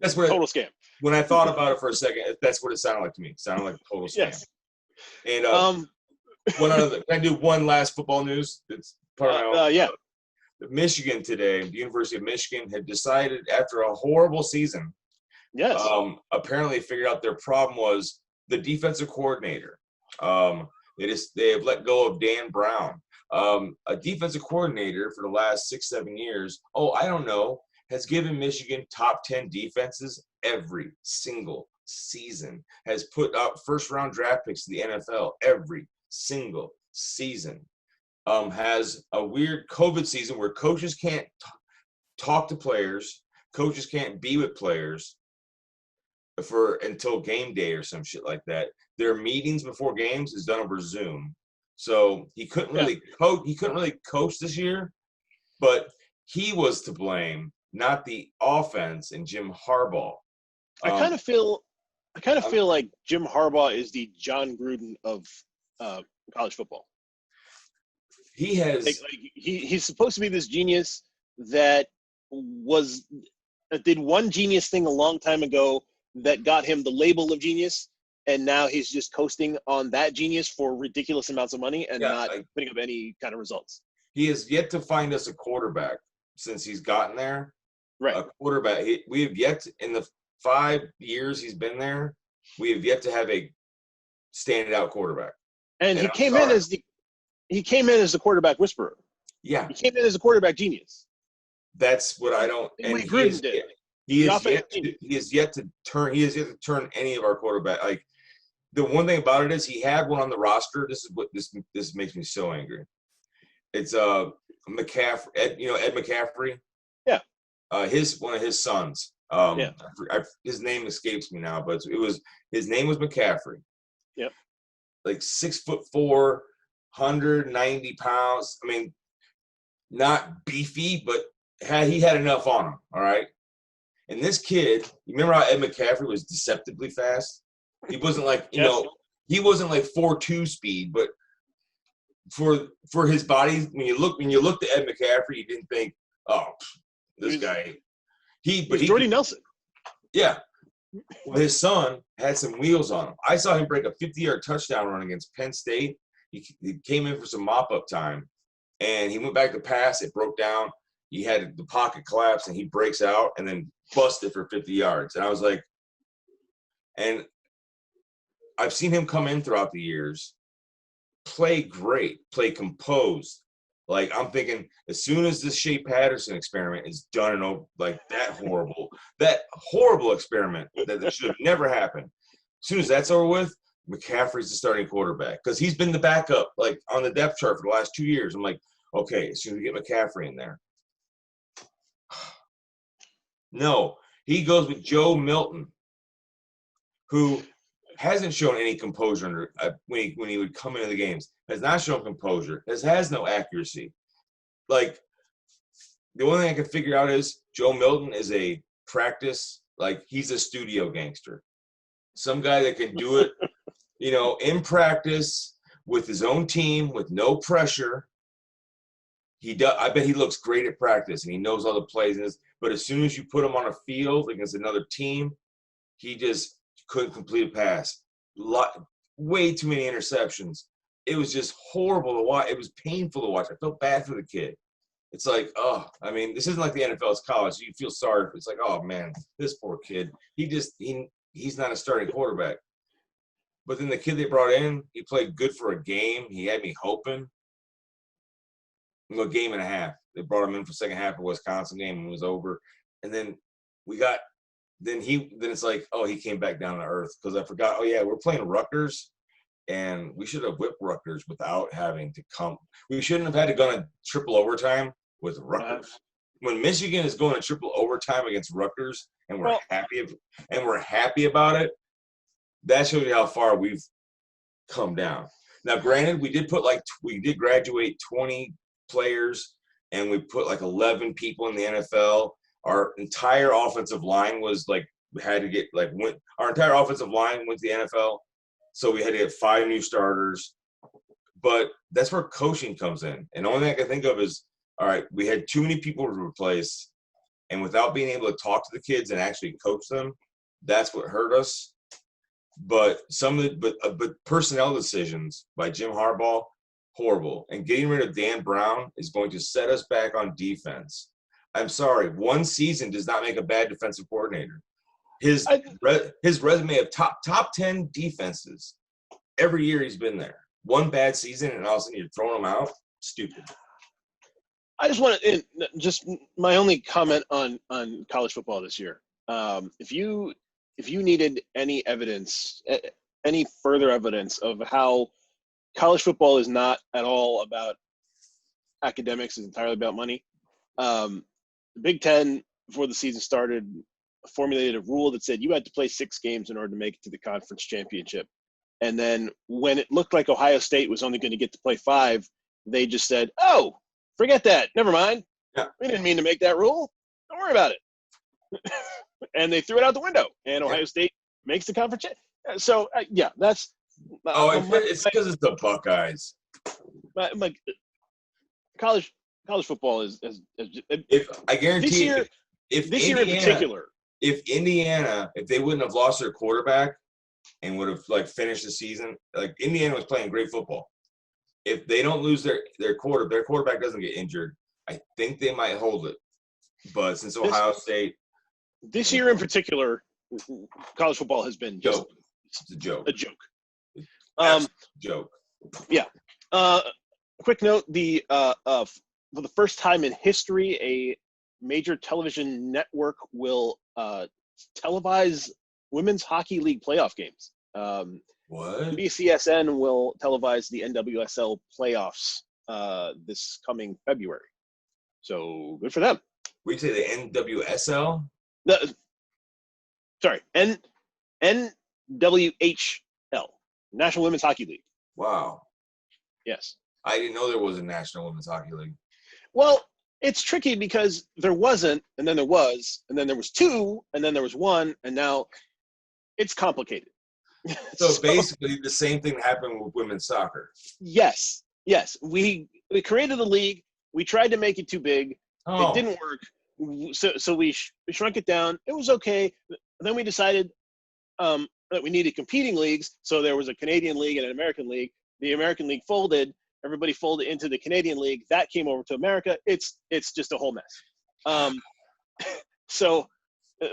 That's what total scam. When I thought about it for a second, that's what it sounded like to me. It sounded like a total scam. Yes. And can I do one last football news? It's part of my own. Yeah. Michigan today, the University of Michigan had decided after a horrible season. Yes. Apparently figured out their problem was the defensive coordinator. They have let go of Dan Brown, a defensive coordinator for the last 6-7 years. I don't know, has given Michigan top 10 defenses every single season, has put out first-round draft picks to the NFL every single season, has a weird COVID season where coaches can't talk to players, coaches can't be with players until game day or some shit like that. Their meetings before games is done over Zoom. So he couldn't really coach this year, but he was to blame, not the offense and Jim Harbaugh. I kind of feel like Jim Harbaugh is the John Gruden of college football. He has he's supposed to be this genius that did one genius thing a long time ago that got him the label of genius, and now he's just coasting on that genius for ridiculous amounts of money and not putting up any kind of results. He has yet to find us a quarterback since he's gotten there. Right. A quarterback. We have yet in the 5 years he's been there, we have yet to have a standout quarterback. And he came in as the quarterback whisperer. Yeah. He came in as a quarterback genius. That's what I don't. And he has yet to turn any of our quarterback. Like, the one thing about it is he had one on the roster. This is what this makes me so angry. It's McCaffrey. Ed McCaffrey. Yeah. One of his sons. His name escapes me now, but his name was McCaffrey. Yep. Like 6'4", 190 pounds. I mean, not beefy, but he had enough on him. All right. And this kid, you remember how Ed McCaffrey was deceptively fast? He wasn't like, he wasn't like 4.2 speed, but for his body, when you looked at Ed McCaffrey, you didn't think, this guy. He's Jordy Nelson. Yeah. Well, his son had some wheels on him. I saw him break a 50-yard touchdown run against Penn State. He came in for some mop-up time, and he went back to pass. It broke down. He had the pocket collapse, and he breaks out and then busted for 50 yards. And I was like, and I've seen him come in throughout the years, play great, play composed. Like, I'm thinking, as soon as this Shea Patterson experiment is done and over, like that horrible experiment that should have never happened, as soon as that's over with, McCaffrey's the starting quarterback, because he's been the backup, like, on the depth chart for the last 2 years. I'm like, okay, as soon as we get McCaffrey in there. No, he goes with Joe Milton, who hasn't shown any composure when he would come into the games. Has not shown composure. Has no accuracy. Like, the only thing I can figure out is Joe Milton is a practice, like, he's a studio gangster. Some guy that can do it, in practice with his own team with no pressure. I bet he looks great at practice and he knows all the plays. But as soon as you put him on a field against another team, he just couldn't complete a pass. Way too many interceptions. It was just horrible to watch. It was painful to watch. I felt bad for the kid. It's like, this isn't like the NFL, it's college. You feel sorry. It's like, oh man, this poor kid. he's not a starting quarterback. But then the kid they brought in, he played good for a game. He had me hoping. A game and a half. They brought him in for second half of Wisconsin game and it was over. And then then it's like, oh, he came back down to earth because I forgot. Oh yeah, we're playing Rutgers, and we should have whipped Rutgers without having to come. We shouldn't have had to go to triple overtime with Rutgers. When Michigan is going to triple overtime against Rutgers, and we're happy about it, that shows you how far we've come down. Now, granted, we did graduate 20 players, and we put like 11 people in the NFL. Our entire offensive line was like our entire offensive line went to the NFL, so we had to get 5 new starters. But that's where coaching comes in, and the only thing I can think of is, all right, we had too many people to replace, and without being able to talk to the kids and actually coach them, that's what hurt us. But but personnel decisions by Jim Harbaugh, horrible. And getting rid of Dan Brown is going to set us back on defense. I'm sorry, one season does not make a bad defensive coordinator. His resume of top 10 defenses every year he's been there. One bad season and all of a sudden you're throwing him out. Stupid. I just want to just my only comment on college football this year. If you needed any evidence, any further evidence of how college football is not at all about academics, is entirely about money. The Big Ten, before the season started, formulated a rule that said you had to play 6 games in order to make it to the conference championship. And then when it looked like Ohio State was only going to get to play 5, they just said, oh, forget that. Never mind. Yeah. We didn't mean to make that rule. Don't worry about it. And they threw it out the window. And Ohio State makes the conference. So, that's – it's because it's the Buckeyes. Like college football is if I guarantee this year, if year in particular, if Indiana, if they wouldn't have lost their quarterback and would have finished the season, Indiana was playing great football. If they don't lose their quarterback doesn't get injured, I think they might hold it. But since Ohio State, this year in particular, college football has been just it's a joke. A joke. Joke. Yeah. Quick note: for the first time in history, a major television network will televise women's hockey league playoff games. What? BCSN will televise the NWSL playoffs this coming February. So good for them. We say the NWSL? Sorry, NWHL, National Women's Hockey League. Wow. Yes. I didn't know there was a National Women's Hockey League. Well, it's tricky because there wasn't, and then there was, and then there was 2, and then there was 1, and now it's complicated. So basically the same thing that happened with women's soccer. Yes. We created a league. We tried to make it too big. Oh. It didn't work. So we shrunk it down. It was okay. Then we decided that we needed competing leagues. So there was a Canadian league and an American league. The American league folded. Everybody folded into the Canadian league. That came over to America. It's just a whole mess.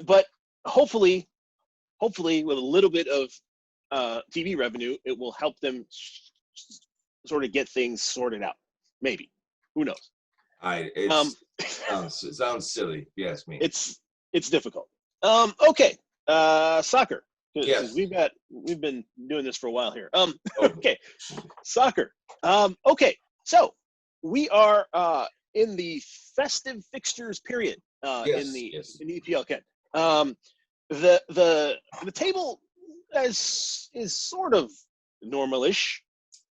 But hopefully with a little bit of TV revenue, it will help them sort of get things sorted out. Maybe. Who knows? It sounds silly, if you ask me. It's difficult. Okay. Soccer. Yes. We've been doing this for a while here. Okay. Soccer. Okay. So we are in the festive fixtures period in the EPL. Ken. The table is sort of normalish,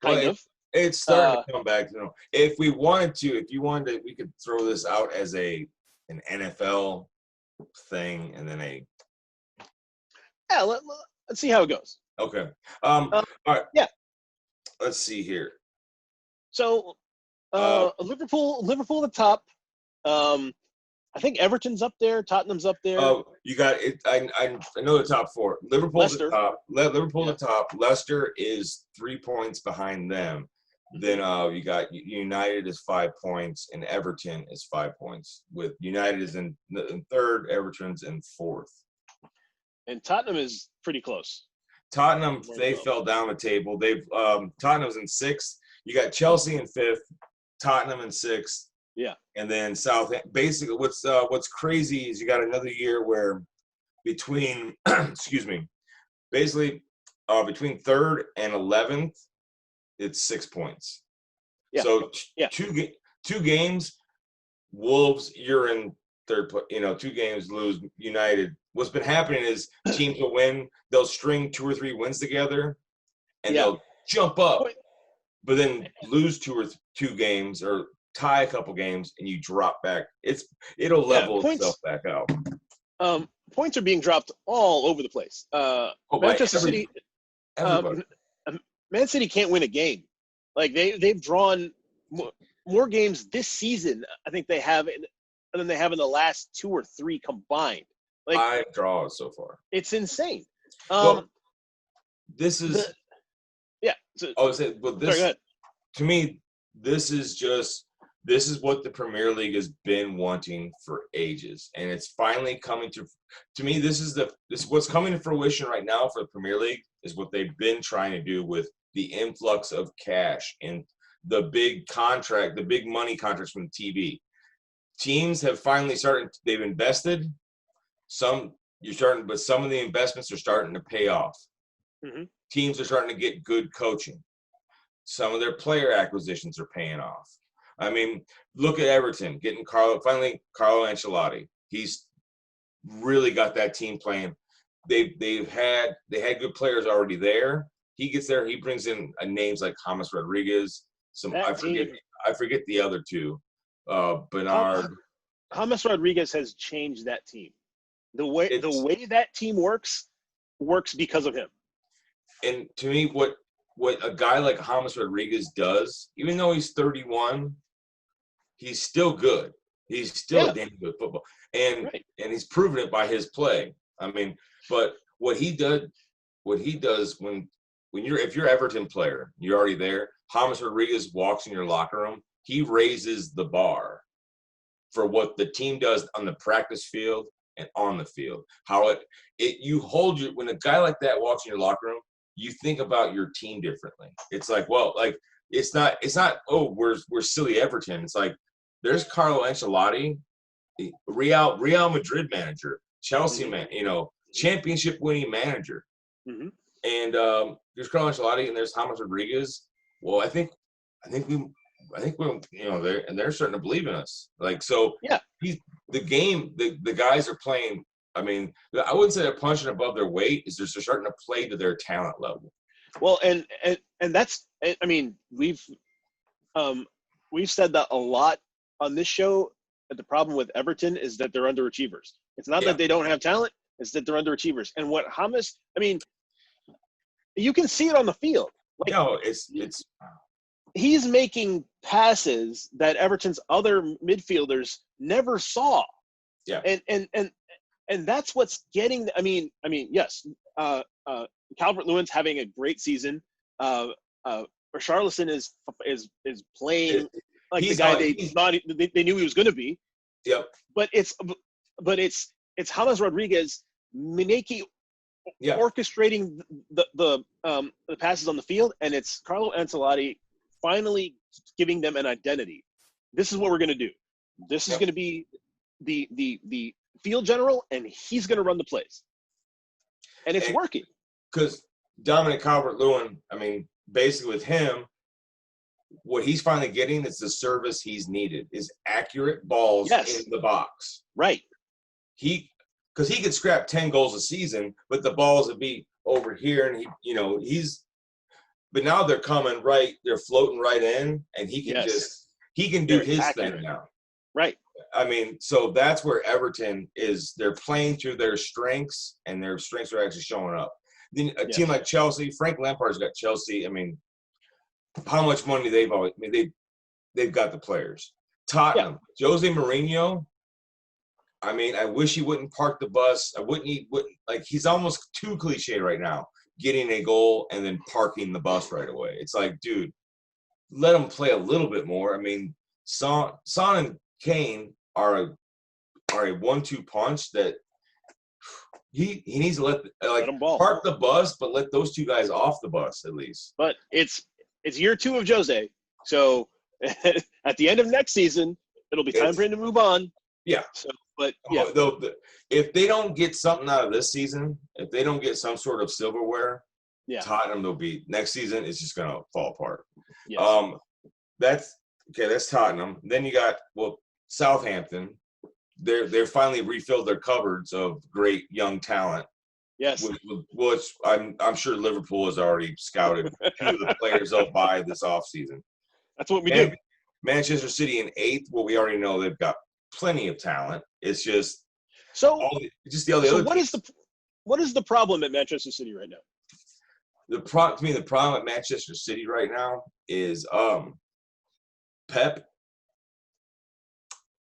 kind of. It's starting to come back. If you wanted to, we could throw this out as an NFL thing, and then let's see how it goes. Okay. All right. Yeah. Let's see here. So, Liverpool at the top. I think Everton's up there. Tottenham's up there. Oh, you got it. I know the top 4. Liverpool's at the top. Liverpool at the top. Leicester is 3 points behind them. Then you got United is 5 points, and Everton is 5 points. With United is in third, Everton's in 4th. And Tottenham is pretty close. Tottenham, they fell down the table. Tottenham's in sixth. You got Chelsea in fifth, Tottenham in sixth. Yeah. And then basically what's crazy is you got another year where between excuse me, basically between third and 11th, it's 6 points. Yeah. So yeah. two games, Wolves, you're in third, 2 games, lose. United. What's been happening is teams will win, they'll string 2 or 3 wins together, and they'll jump up, but then lose 2 games or tie a couple games, and you drop back. It'll level itself back out. Points are being dropped all over the place. Manchester City, Man City can't win a game. Like they've drawn more games this season, I think they have, than they have in the last 2 or 3 combined. Like 5 draws so far. It's insane. This is to me, this is what the Premier League has been wanting for ages, and it's finally coming to me. This is what's coming to fruition right now for the Premier League is what they've been trying to do with the influx of cash and the big money contracts from TV. Teams have finally started. They've invested. But some of the investments are starting to pay off. Mm-hmm. Teams are starting to get good coaching. Some of their player acquisitions are paying off. I mean, look at Everton getting Carlo Ancelotti. He's really got that team playing. They had good players already there. He gets there. He brings in names like James Rodriguez. I forget the other two. Bernard. James Rodriguez has changed that team. The way that team works because of him. And to me, what a guy like James Rodriguez does, even though he's 31, he's still good. He's still damn good at football, and he's proven it by his play. I mean, but what he does when if you're Everton player, you're already there. James Rodriguez walks in your locker room. He raises the bar for what the team does on the practice field and on the field. How when a guy like that walks in your locker room, you think about your team differently. It's like, it's not, oh, we're silly Everton. It's like, there's Carlo Ancelotti, Real Madrid manager, Chelsea man, championship winning manager. Mm-hmm. And there's Carlo Ancelotti and there's James Rodriguez. Well, I think we're, they're starting to believe in us. Like, so the guys are playing. I mean, I wouldn't say they're punching above their weight. They're starting to play to their talent level. Well, and that's, I mean, we've said that a lot on this show. But the problem with Everton is that they're underachievers. It's not that they don't have talent; it's that they're underachievers. And what James, I mean, you can see it on the field. Like, no, he's making passes that Everton's other midfielders never saw. Yeah. And that's what's getting. I mean, yes. Calvert-Lewin's having a great season. Richarlison is playing like the guy they knew he was going to be. Yep. But it's James Rodriguez orchestrating the passes on the field, and it's Carlo Ancelotti finally giving them an identity. This is what we're going to do. This is going to be the field general, and he's going to run the plays. And it's working. Because Dominic Calvert-Lewin, I mean, basically with him, what he's finally getting is the service he's needed, is accurate balls in the box. Right. Because he could scrap 10 goals a season, but the balls would be over here, and but now they're coming right, they're floating right in, and he can do his thing now. Right. I mean, so that's where Everton is. They're playing to their strengths, and their strengths are actually showing up. Then a team like Chelsea, Frank Lampard's got Chelsea. I mean, how much money they've got the players. Tottenham, Jose Mourinho. I mean, I wish he wouldn't park the bus. He's almost too cliche right now, getting a goal and then parking the bus right away. It's like, dude, let him play a little bit more. I mean, Son and Kane are a 1-2 punch that he needs to let him ball. park the bus, but let those two guys off the bus at least. But it's year 2 of Jose, so at the end of next season, it'll be time for him to move on. Yeah. So, but yeah, if they don't get something out of this season, if they don't get some sort of silverware, Tottenham will be next season. It's just gonna fall apart. Yes. That's Tottenham. Then you got Southampton. They're finally refilled their cupboards of great young talent. Yes. Which I'm sure Liverpool has already scouted who the players they'll buy this offseason. That's what we do. Manchester City in 8th. Well, we already know they've got plenty of talent. It's just what is the problem at Manchester City right now? The problem at Manchester City right now is Pep.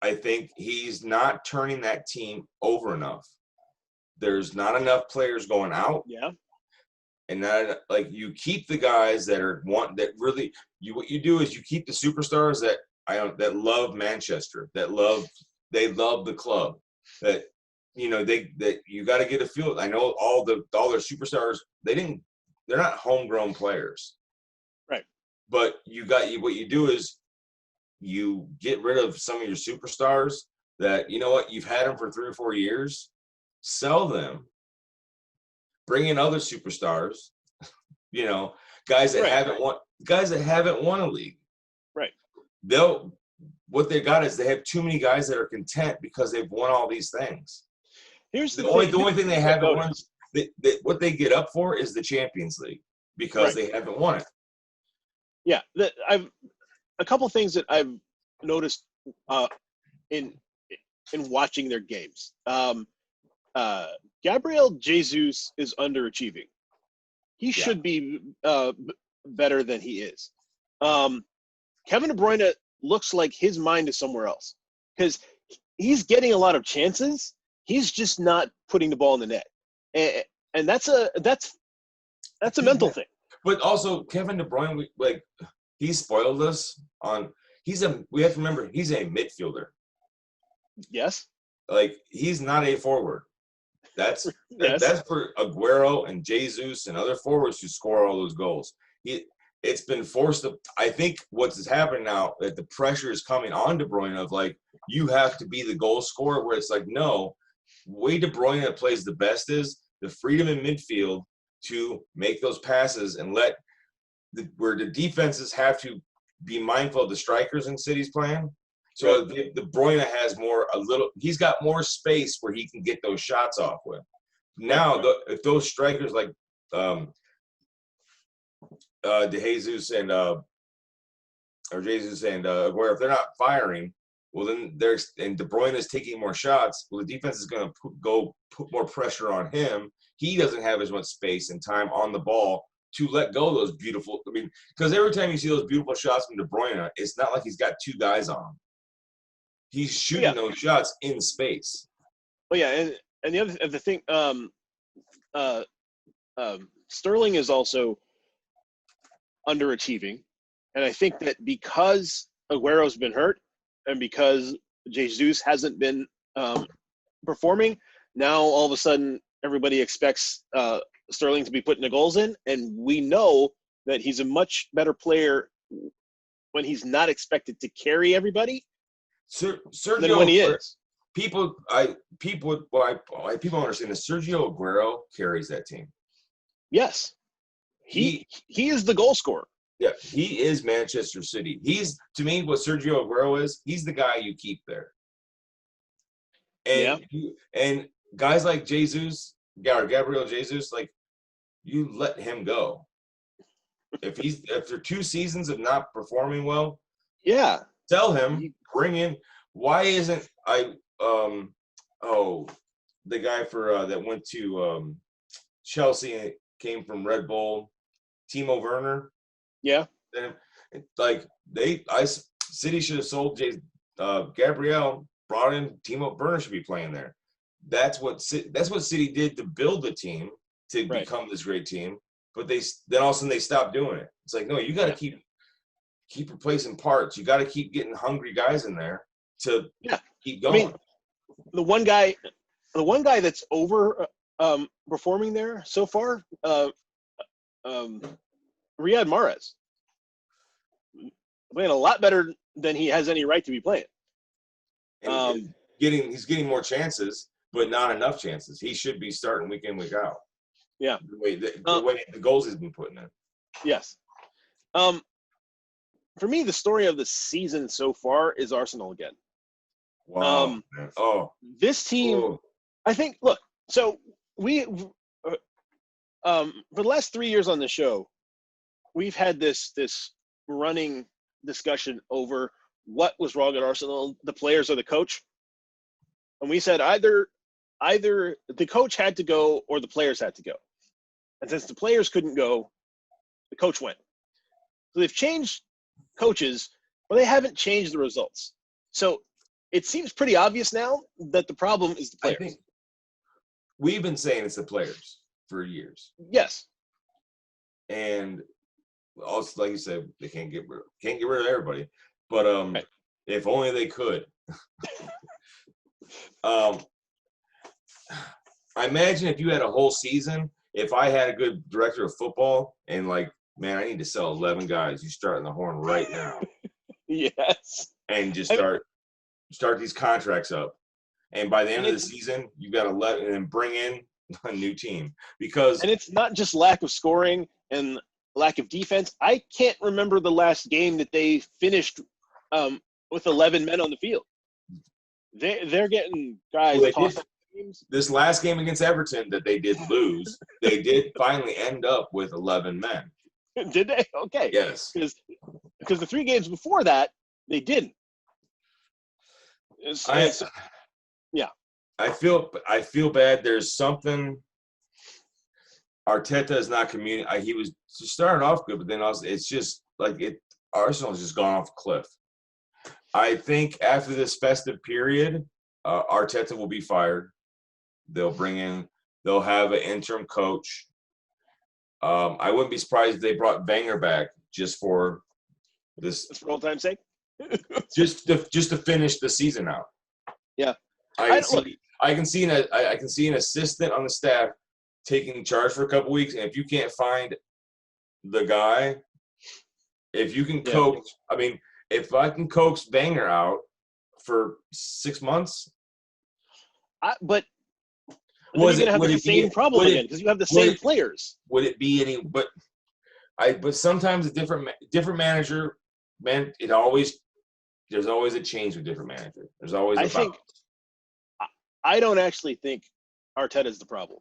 I think he's not turning that team over enough. There's not enough players going out. Yeah. And that, you keep the guys what you do is you keep the superstars that love Manchester, they love the club, that you got to get a feel. I know all their superstars, they're not homegrown players. Right. But what you do is you get rid of some of your superstars that, you've had them for 3 or 4 years, sell them, bring in other superstars, guys that haven't won a league. Right. What they got is they have too many guys that are content because they've won all these things. Here's the only thing they haven't won, what they get up for is the Champions League because they haven't won it. Yeah, a couple things that I've noticed in watching their games. Gabriel Jesus is underachieving. He should be better than he is. Kevin De Bruyne looks like his mind is somewhere else because he's getting a lot of chances. He's just not putting the ball in the net, and that's a mental thing. But also, Kevin De Bruyne, he spoiled us on. We have to remember he's a midfielder. Yes. He's not a forward. That's yes. That's for Aguero and Jesus and other forwards to score all those goals. It's been forced to. I think what's happening now that the pressure is coming on De Bruyne of you have to be the goal scorer. Where it's no, way De Bruyne plays the best is the freedom in midfield to make those passes and where the defenses have to be mindful of the strikers in City's plan. So De Bruyne has he's got more space where he can get those shots off with. Now, if those strikers Jesus and Aguero, if they're not firing, well then and De Bruyne is taking more shots. Well, the defense is going to put more pressure on him. He doesn't have as much space and time on the ball to let go of those beautiful. Because every time you see those beautiful shots from De Bruyne, it's not like he's got 2 guys on him. He's shooting those shots in space. Oh yeah, and the thing, Sterling is also underachieving, and I think that because Aguero's been hurt and because Jesus hasn't been performing, now all of a sudden everybody expects Sterling to be putting the goals in, and we know that he's a much better player when he's not expected to carry everybody Sergio, than when he is. People understand that Sergio Aguero carries that team. Yes. He is the goal scorer. Yeah, he is Manchester City. He's, to me, what Sergio Aguero is, he's the guy you keep there. And guys like Jesus, Gabriel Jesus, you let him go. If they're 2 seasons of not performing well, tell him, bring in. Why isn't the guy that went to Chelsea came from Red Bull, Timo Werner? Yeah. And City should have sold Gabriel, brought in Timo Werner should be playing there. That's what City did to build the team to become this great team. But then all of a sudden they stopped doing it. It's no, you got to keep replacing parts. You got to keep getting hungry guys in there to keep going. The one guy that's over performing there so far, Riyad Mahrez playing a lot better than he has any right to be playing. And he's getting more chances, but not enough chances. He should be starting week in, week out. Yeah. The way the goals he's been putting in. Yes. For me, the story of the season so far is Arsenal again. Wow. This team, I think. Look, so we, for the last 3 years on the show, we've had this running discussion over what was wrong at Arsenal, the players or the coach, and we said either the coach had to go or the players had to go, and since the players couldn't go, the coach went. So they've changed coaches, but they haven't changed the results. So it seems pretty obvious now that the problem is the players. I think we've been saying it's the players for years. Yes. And also, like you said, they can't get rid of everybody. But right. If only they could. I imagine if you had a whole season, if I had a good director of football and like, man, I need to sell 11 guys. You start in the horn right now. Yes. And just start these contracts up. And by the end of the season, you got to let and then bring in a new team. And it's not just lack of scoring and lack of defense. I can't remember the last game that they finished with 11 men on the field. They're getting guys tossed out of teams. This last game against Everton that they did lose, they did finally end up with 11 men. Did they? Okay. Yes. Because the 3 games before that, they didn't. Yeah. I feel bad. There's something Arteta is not communicating. He was starting off good, but then also it's just like Arsenal's just gone off a cliff. I think after this festive period, Arteta will be fired. They'll have an interim coach. I wouldn't be surprised if they brought Wenger back just for this. Just for old time's sake. just to finish the season out. Yeah. I can see an assistant on the staff taking charge for a couple weeks, and if you can't find the guy, if you can coax, I mean, if I can coax Wenger out for 6 months, but you're going to have the same problem again because you have the same players. Would it be any? But sometimes a different manager, man, there's always a change with different manager. There's always I don't actually think Arteta's the problem.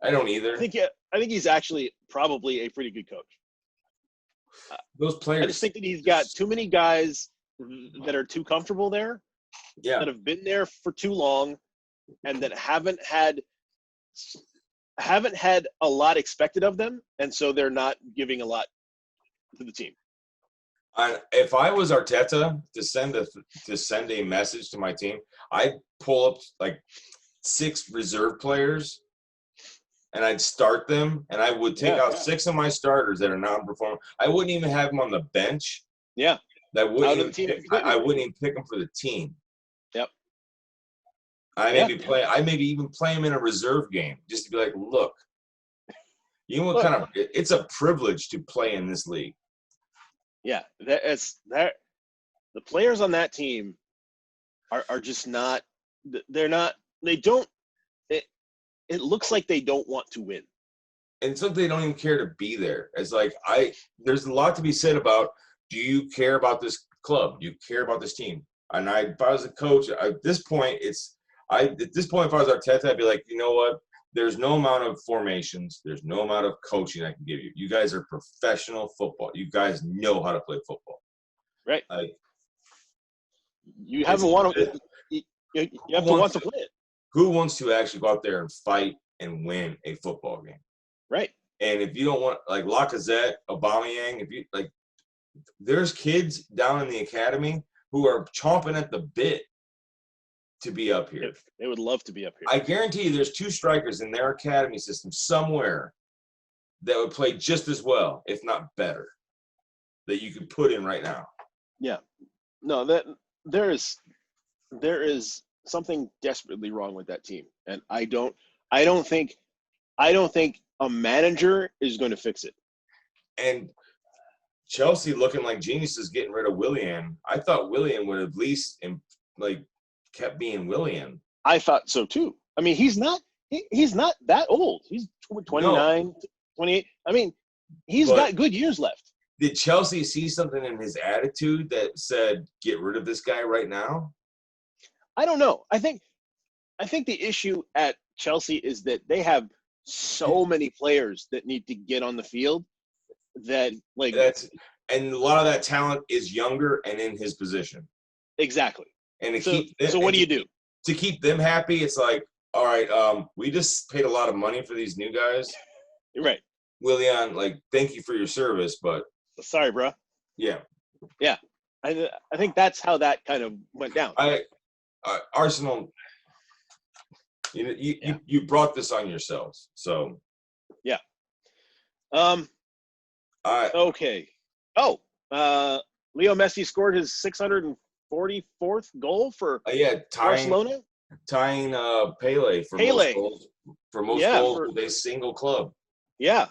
I don't either. I think he's actually probably a pretty good coach. Those players. I just think that he's got too many guys that are too comfortable there. Yeah. That have been there for too long, and that haven't had a lot expected of them, and so they're not giving a lot to the team. If I was Arteta to send a message to my team, I'd pull up like 6 reserve players and I'd start them, and I would take out 6 of my starters that are non-performing. I wouldn't even have them on the bench. Yeah. I wouldn't even pick them for the team. Yep. I maybe even play them in a reserve game just to be like, look, you know what it's a privilege to play in this league. Yeah, the players on that team are just not. They're not. They don't. It looks like they don't want to win. And it's like they don't even care to be there. It's like there's a lot to be said about. Do you care about this club? Do you care about this team? And if I was a coach at this point, if I was Arteta, I'd be like, you know what? There's no amount of formations. There's no amount of coaching I can give you. You guys are professional football. You guys know how to play football. Right. You have to want to. You have to want to play it. Who wants to actually go out there and fight and win a football game? Right. And if you don't want, like Lacazette, Aubameyang, there's kids down in the academy who are chomping at the bit to be up here. They would love to be up here. I guarantee you there's 2 strikers in their academy system somewhere that would play just as well, if not better, that you could put in right now. Yeah. No, there is something desperately wrong with that team. And I don't I don't think a manager is going to fix it. And Chelsea looking like geniuses getting rid of Willian. I thought Willian would at least kept being Willian. I thought so too. I mean, he's not that old. He's 29, no. 28. I mean, he's got good years left. Did Chelsea see something in his attitude that said, get rid of this guy right now? I don't know. I think the issue at Chelsea is that they have so many players that need to get on the field that and a lot of that talent is younger and in his position. Exactly. And so what do you do? To keep them happy, it's like, all right, we just paid a lot of money for these new guys. Right. Willian, thank you for your service, but sorry, bro. Yeah. Yeah. I think that's how that kind of went down. Arsenal, you brought this on yourselves, so. Yeah. Okay. Oh, Leo Messi scored his 644th goal for Barcelona. Tying Pele for most goals with a single club. Yeah.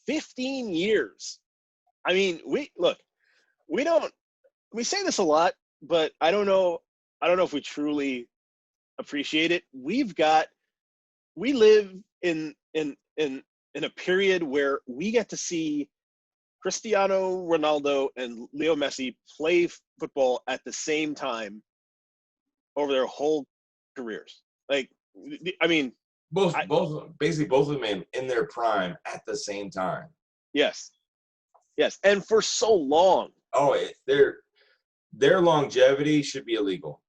15 years. I mean, we say this a lot, but I don't know if we truly appreciate it. We live in a period where we get to see Cristiano Ronaldo and Leo Messi play football at the same time over their whole careers. I mean, both of them in their prime at the same time. Yes, and for so long. Oh, their longevity should be illegal.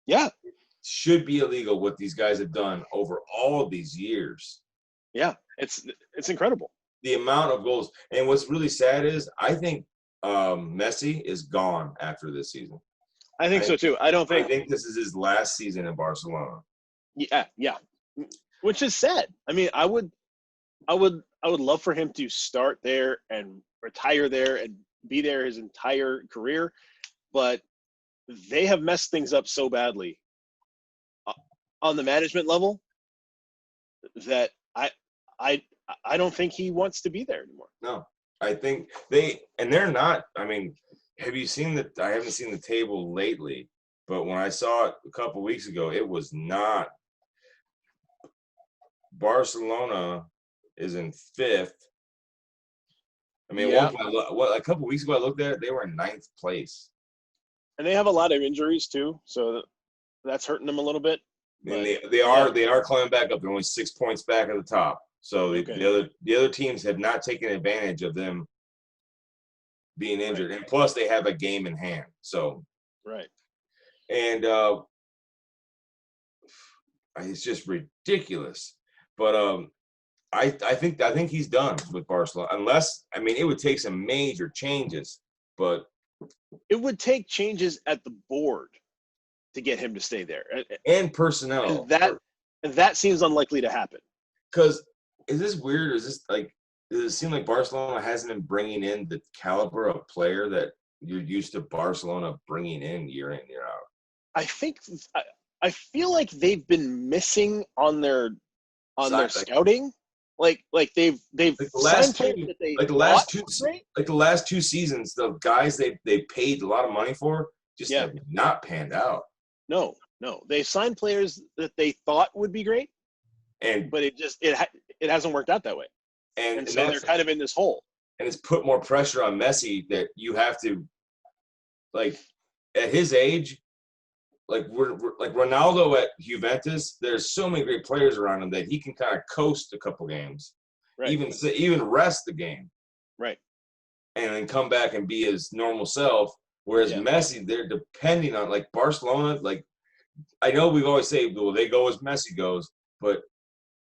Yeah, it should be illegal what these guys have done over all of these years. Yeah, it's incredible. The amount of goals. And what's really sad is I think Messi is gone after this season. I think so too. I think this is his last season in Barcelona. Yeah. Which is sad. I mean, I would love for him to start there and retire there and be there his entire career, but they have messed things up so badly on the management level that I don't think he wants to be there anymore. No, I think they're not. I mean, have you seen that? I haven't seen the table lately, but when I saw it a couple weeks ago, it was not. Barcelona is in 5th. I mean, a couple weeks ago I looked at it, they were in 9th place. And they have a lot of injuries too, so that's hurting them a little bit. And they are climbing back up. They're only 6 points back at the top. So the other teams have not taken advantage of them being injured, right. And plus they have a game in hand. So right, and it's just ridiculous. But I think he's done with Barcelona, unless it would take some major changes. But it would take changes at the board to get him to stay there, and personnel. And that seems unlikely to happen. Because is this weird? Or is this does it seem like Barcelona hasn't been bringing in the caliber of player that you're used to Barcelona bringing in year out? I feel like they've been missing on their scouting. Like they've the last two seasons, the guys they paid a lot of money for just have not panned out. No, they signed players that they thought would be great, but it hasn't worked out that way. And so they're kind of in this hole. And it's put more pressure on Messi that you have to, at his age, we're Ronaldo at Juventus. There's so many great players around him that he can kind of coast a couple games, right. even rest the game, right, and then come back and be his normal self. Whereas Messi, they're depending on Barcelona. I know we've always said, well, they go as Messi goes, but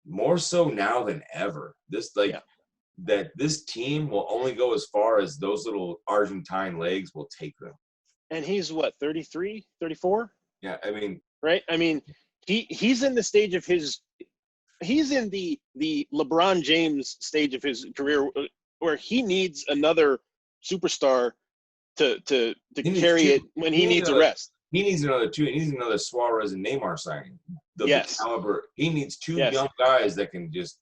more so now than ever. That this team will only go as far as those little Argentine legs will take them. And he's what, 33, 34? Yeah, right? He's in the stage of he's in the LeBron James stage of his career where he needs another superstar to carry it when he needs a rest. He needs another Suarez and Neymar signing. the caliber. He needs two young guys that can just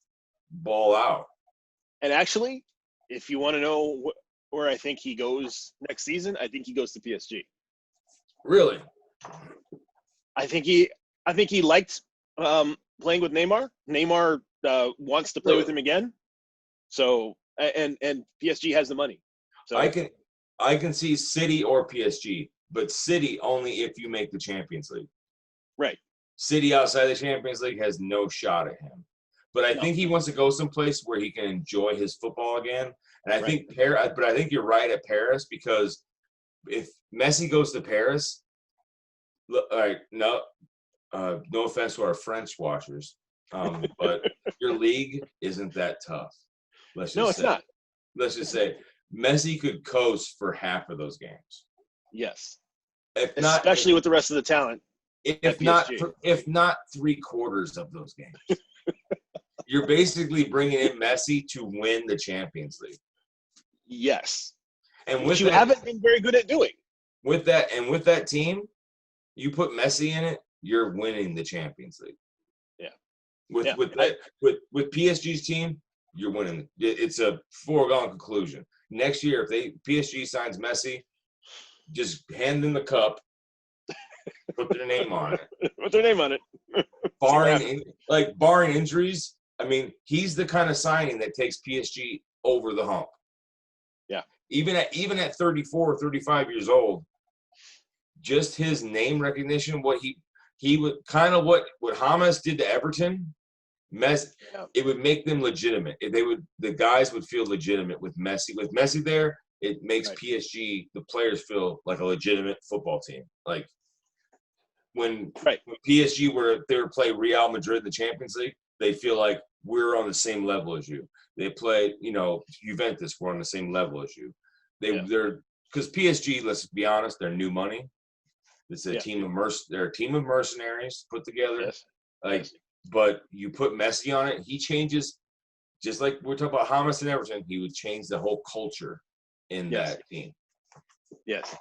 ball out. And actually, if you want to know where I think he goes next season, I think he goes to PSG. Really? I think he liked playing with Neymar. Neymar wants to play with him again. So and PSG has the money. So I can see City or PSG, but City only if you make the Champions League. Right. City outside the Champions League has no shot at him. But I think he wants to go someplace where he can enjoy his football again. And I think I think you're right at Paris, because if Messi goes to Paris, look, all right, no offense to our French watchers, but your league isn't that tough. It's not. Let's just say Messi could coast for half of those games. Yes. Especially with the rest of the talent. If not 3/4 of those games. You're basically bringing in Messi to win the Champions League. Yes. And which you haven't been very good at doing. With that team, you put Messi in it, you're winning the Champions League. Yeah. With PSG's team, you're winning. It's a foregone conclusion. Next year, if PSG signs Messi, just hand them the cup, put their name on it. Put their name on it. Barring injuries, I mean, he's the kind of signing that takes PSG over the hump. Yeah. Even at 34 or 35 years old, just his name recognition, what he would kind of what James did to Everton, it would make them legitimate. The guys would feel legitimate with Messi. With Messi there, it makes PSG, the players, feel like a legitimate football team. Like when PSG were play Real Madrid in the Champions League, they feel like we're on the same level as you. They play, Juventus, we're on the same level as you. They're because PSG, let's be honest, they're new money. It's a team of they're a team of mercenaries put together. Yes. But you put Messi on it, he changes. Just like we're talking about James and Everton, he would change the whole culture in that team. Yes.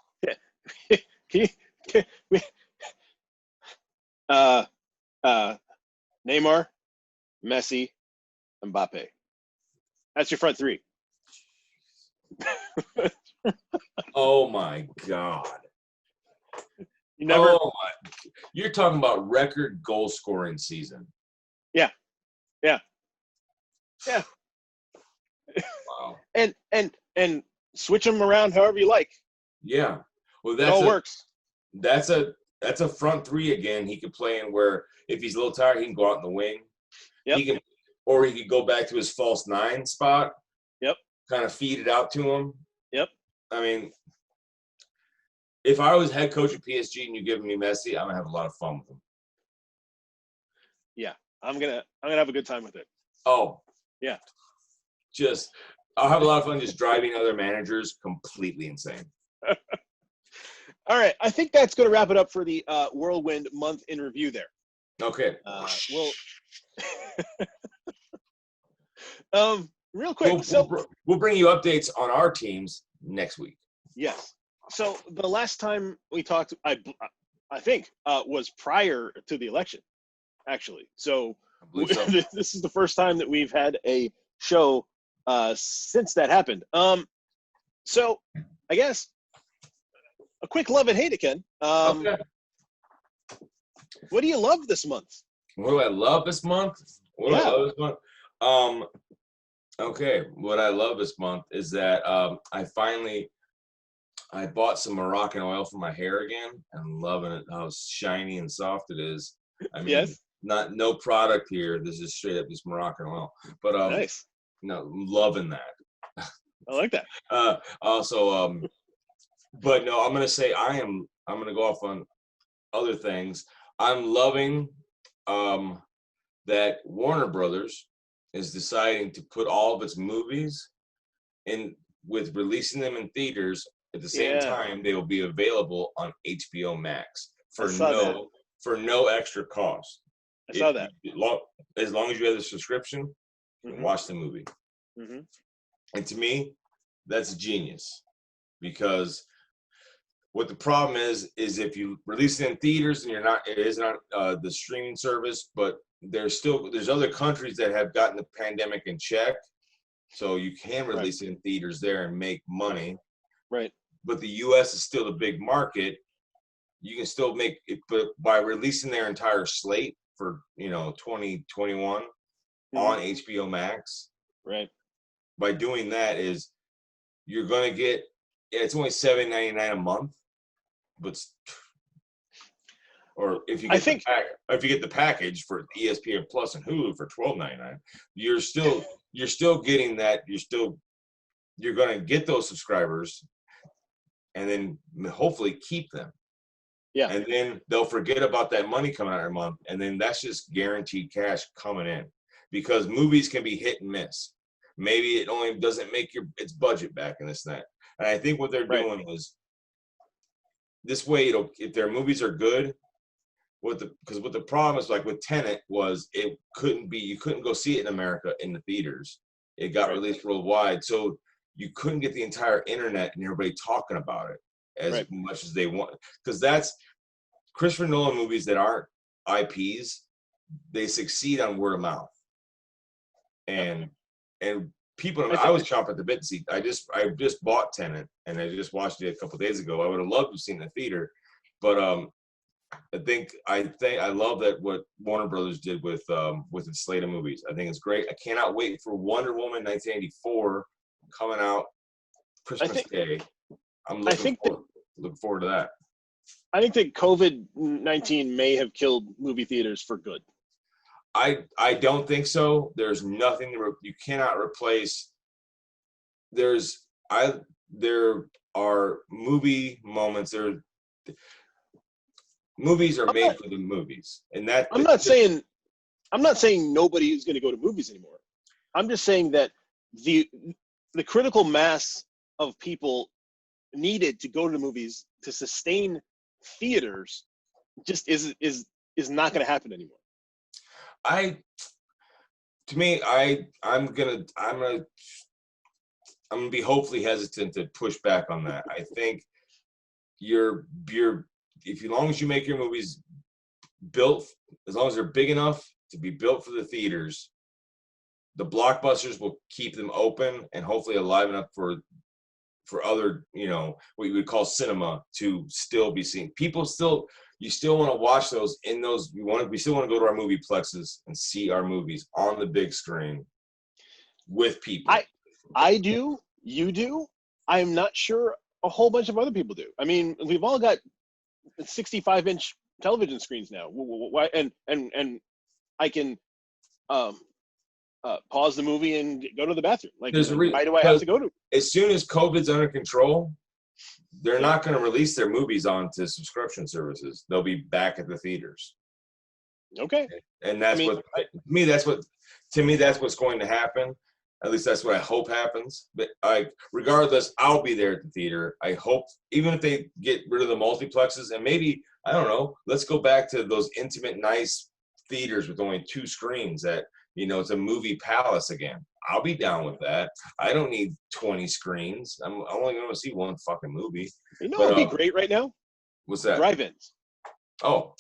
Neymar, Messi, Mbappe. That's your front three. Oh my God. You're talking about record goal scoring season. Yeah. Wow. And switch them around however you like. Yeah. Well, it all works. That's a front three again. He could play in where if he's a little tired, he can go out in the wing. Yep. He could go back to his false 9 spot. Yep. Kind of feed it out to him. Yep. I mean, if I was head coach of PSG and you give me Messi, I'm gonna have a lot of fun with him. Yeah, I'm gonna have a good time with it. Oh, yeah. I'll have a lot of fun just driving other managers completely insane. All right, I think that's going to wrap it up for the Whirlwind month in review there. Okay. Real quick. We'll bring you updates on our teams next week. Yes. So the last time we talked, I think, was prior to the election, actually. So, this is the first time that we've had a show since that happened. So I guess a quick love and hate again. Okay. What do you love this month? What do I love this month? Okay, what I love this month is that I bought some Moroccan oil for my hair again. I'm loving it, how shiny and soft it is. I mean, no product here. This is straight up just Moroccan oil. But nice. No, loving that. I like that. But no, I'm gonna say I'm gonna go off on other things. I'm loving that Warner Brothers is deciding to put all of its movies in with releasing them in theaters at the same time. They will be available on HBO Max for no extra cost. I saw that. As long as you have the subscription, you can watch the movie. Mm-hmm. And to me, that's genius, because What the problem is if you release it in theaters and it is not the streaming service, but there's other countries that have gotten the pandemic in check, so you can release it in theaters there and make money. Right. But the U.S. is still a big market. You can still make it, but by releasing their entire slate for 2021 on HBO Max. Right. By doing that is you're gonna get it's only $7.99 a month, but or if you get the package for ESPN Plus and Hulu for $12.99, you're still getting that. You're gonna get those subscribers, and then hopefully keep them. Yeah. And then they'll forget about that money coming out every month, and then that's just guaranteed cash coming in, because movies can be hit and miss. Maybe it only doesn't make its budget back and this and that. And I think what they're doing is this way. If their movies are good, because what the problem is, like with Tenet, was you couldn't go see it in America in the theaters. It got released worldwide, so you couldn't get the entire internet and everybody talking about it as much as they want. Because that's Christopher Nolan movies that aren't IPs. They succeed on word of mouth, and people. I was chomping at the bit to see. I just bought Tenet and I just watched it a couple of days ago. I would have loved to have seen it in the theater, but I love that what Warner Brothers did with its slate of movies. I think it's great. I cannot wait for Wonder Woman 1984 coming out Christmas Day. I'm looking forward to that. I think that COVID-19 may have killed movie theaters for good. I don't think so. There's nothing you cannot replace. There are movie moments. Movies are made for the movies, and that I'm not saying nobody is going to go to movies anymore. I'm just saying that the critical mass of people needed to go to the movies to sustain theaters just is not going to happen anymore. I'm gonna be hopefully hesitant to push back on that. I think as long as you make your movies built, as long as they're big enough to be built for the theaters, the blockbusters will keep them open and hopefully alive enough for other, what you would call cinema to still be seen. You still want to watch those in those. We still want to go to our movie plexes and see our movies on the big screen with people. I do. You do. I'm not sure a whole bunch of other people do. I mean, we've all got 65-inch television screens now. Why? And I can pause the movie and go to the bathroom. Like, why do I have to go to? As soon as COVID's under control, they're not going to release their movies onto subscription services. They'll be back at the theaters. Okay. And that's what's going to happen. At least that's what I hope happens. But regardless, I'll be there at the theater. I hope, even if they get rid of the multiplexes, and maybe, I don't know, let's go back to those intimate, nice theaters with only 2 screens that, it's a movie palace again. I'll be down with that. I don't need 20 screens. I'm only going to see one fucking movie. It'd be great right now? What's that? Drive-ins. Oh,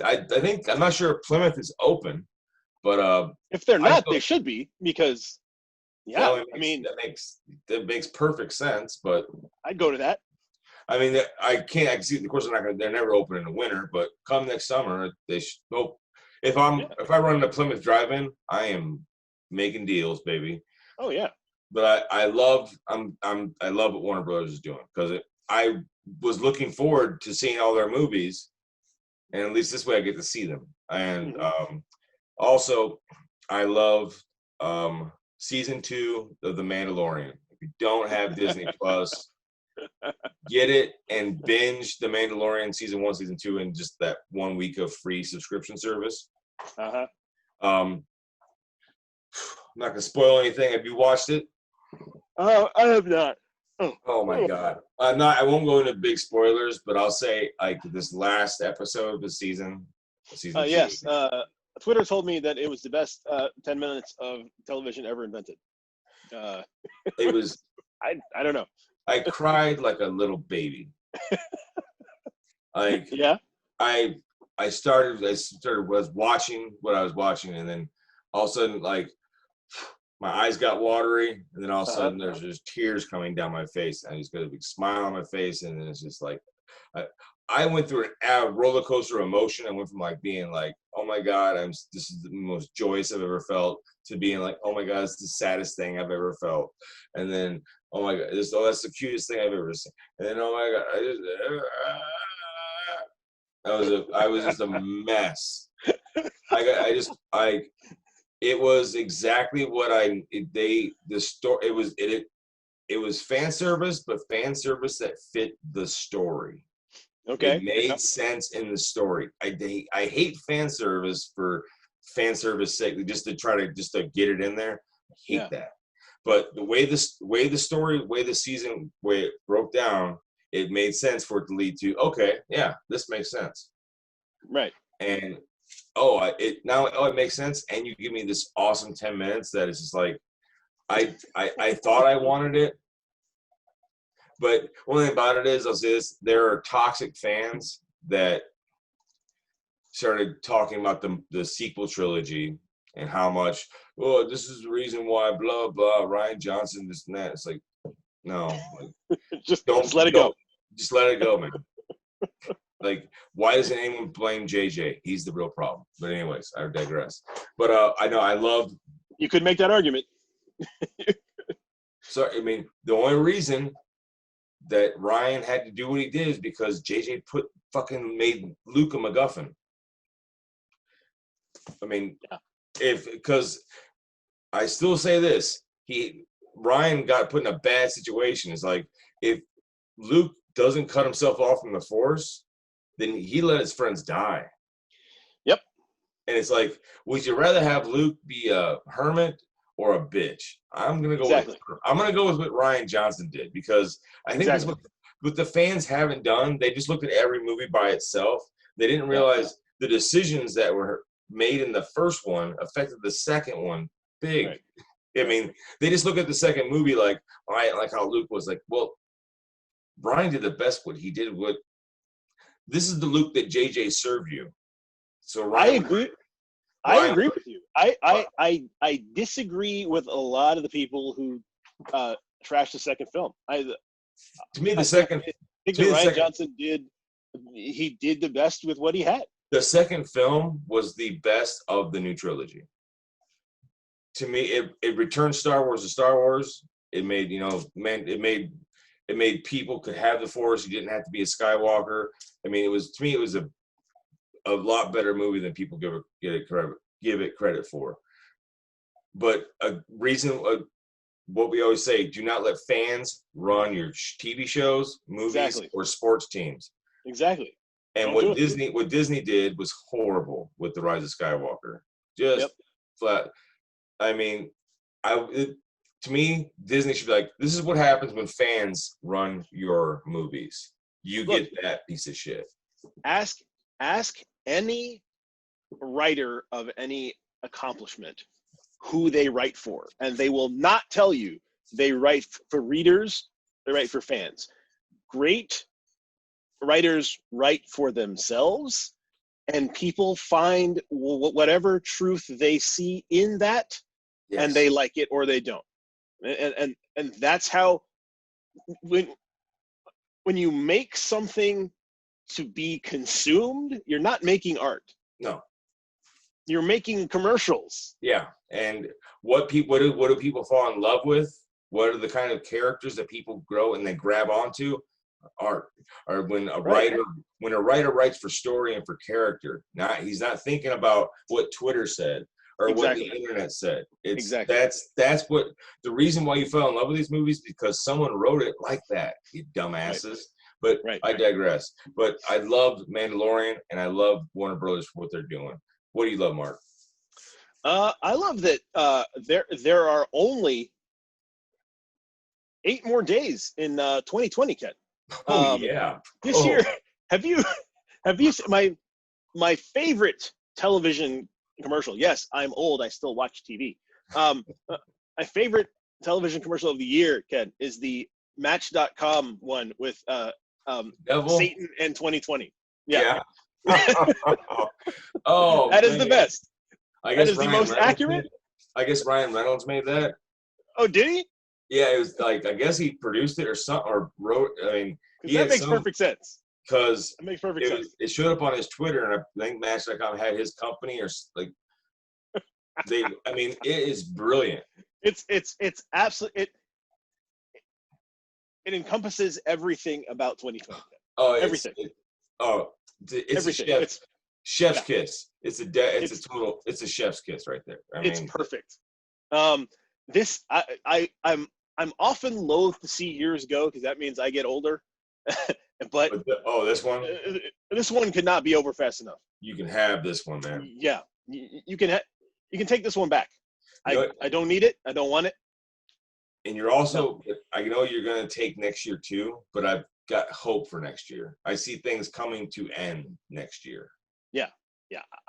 I think, I'm not sure if Plymouth is open, but if they're not, they should be, because that makes perfect sense. But I'd go to that. I mean, I can see. Of course, they're never open in the winter, but come next summer, they should. If I run into Plymouth Drive-In, I am making deals, baby. Oh yeah. But I love what Warner Brothers is doing, because I was looking forward to seeing all their movies, and at least this way I get to see them. And also, I love season 2 of The Mandalorian. If you don't have Disney Plus, get it and binge The Mandalorian season 1, season 2, and just that 1 week of free subscription service. I'm not gonna spoil anything. Have you watched it? I have not. Oh my god! I won't go into big spoilers, but I'll say, like, this last episode of the season. Yes. Twitter told me that it was the best 10 minutes of television ever invented. It was. I don't know. I cried like a little baby. Like, Yeah. I was watching what I was watching, and then all of a sudden, like, my eyes got watery, and then all of a sudden there's just tears coming down my face. I just got a big smile on my face, and then it's just like, I went through a roller coaster of emotion. I went from like being like, oh my God, this is the most joyous I've ever felt, to being like, oh my God, it's the saddest thing I've ever felt. And then, oh my God, that's the cutest thing I've ever seen. And then, oh my God, I was just a mess. It was exactly what it was fan service, but fan service that fit the story. Okay. It made sense in the story. I hate fan service for fan service sake, just to get it in there. I hate that. But the way the season it broke down, it made sense for it to lead to, okay, yeah, this makes sense. Right. And it makes sense. And you give me this awesome 10 minutes that is just like, I thought I wanted it. But one thing about it is, I'll say this, there are toxic fans that started talking about the sequel trilogy and how much, oh, this is the reason why, blah, blah, Rian Johnson, this and that. It's like, no. just let it go. Just let it go, man. Like, why doesn't anyone blame JJ? He's the real problem. But anyways, I digress. But I know I loved. You could make that argument. So, I mean, the only reason that Ryan had to do what he did is because JJ made Luke a MacGuffin. I mean, because I still say this, Ryan got put in a bad situation. It's like, if Luke doesn't cut himself off from the Force, then he let his friends die. Yep. And it's like, would you rather have Luke be a hermit or a bitch? I'm gonna go with what Rian Johnson did, because I think that's what the fans haven't done. They just looked at every movie by itself. They didn't realize the decisions that were made in the first one affected the second one big. Right. I mean, they just look at the second movie like how Luke was like, well, Brian did the best what he did. This is the Luke that JJ served you. So Ryan, I agree with you. I disagree with a lot of the people who trashed the second film. Rian Johnson did the best with what he had. The second film was the best of the new trilogy. To me, it returned Star Wars to Star Wars. It made, it made people could have the Force. You didn't have to be a Skywalker. I mean, it was a lot better movie than people give it credit for. But what we always say, do not let fans run your TV shows, movies, or sports teams. Exactly. And what Disney did was horrible with The Rise of Skywalker. Just flat. I mean, to me, Disney should be like, this is what happens when fans run your movies. You get that piece of shit. Ask any writer of any accomplishment who they write for, and they will not tell you they write for readers, they write for fans. Great writers write for themselves, and people find whatever truth they see in that, and they like it or they don't. And that's how, when you make something to be consumed, you're not making art. No. You're making commercials. Yeah. And what do people fall in love with? What are the kind of characters that people grow and then grab onto? Art. Or when a writer writes for story and for character, he's not thinking about what Twitter said or what the internet said. That's what the reason why you fell in love with these movies, because someone wrote it like that, you dumbasses. But I digress. But I loved Mandalorian, and I love Warner Brothers for what they're doing. What do you love, Mark? I love that there are only 8 more days in 2020, Ken. This year, have you seen my favorite television commercial? Yes, I'm old. I still watch TV. My favorite television commercial of the year, Ken, is the Match.com one with Devil? Satan and 2020. Yeah. Oh, that is the best. I guess that is the most accurate. I guess Ryan Reynolds made that. Oh, did he? Yeah, it was like, I guess he produced it or something, or wrote. I mean, that makes perfect sense. Because it makes perfect sense. It showed up on his Twitter, and I think Match.com had his company, or like they. I mean, it is brilliant. It's absolutely it encompasses everything about 2020. Oh, everything. It's everything. a chef's kiss. It's a chef's kiss right there. It's perfect. I'm often loath to see years go because that means I get older. but this one. This one could not be over fast enough. You can have this one, man. Yeah, you can take this one back. I don't need it. I don't want it. And you're also, I know you're going to take next year too, but I've got hope for next year. I see things coming to end next year. Yeah.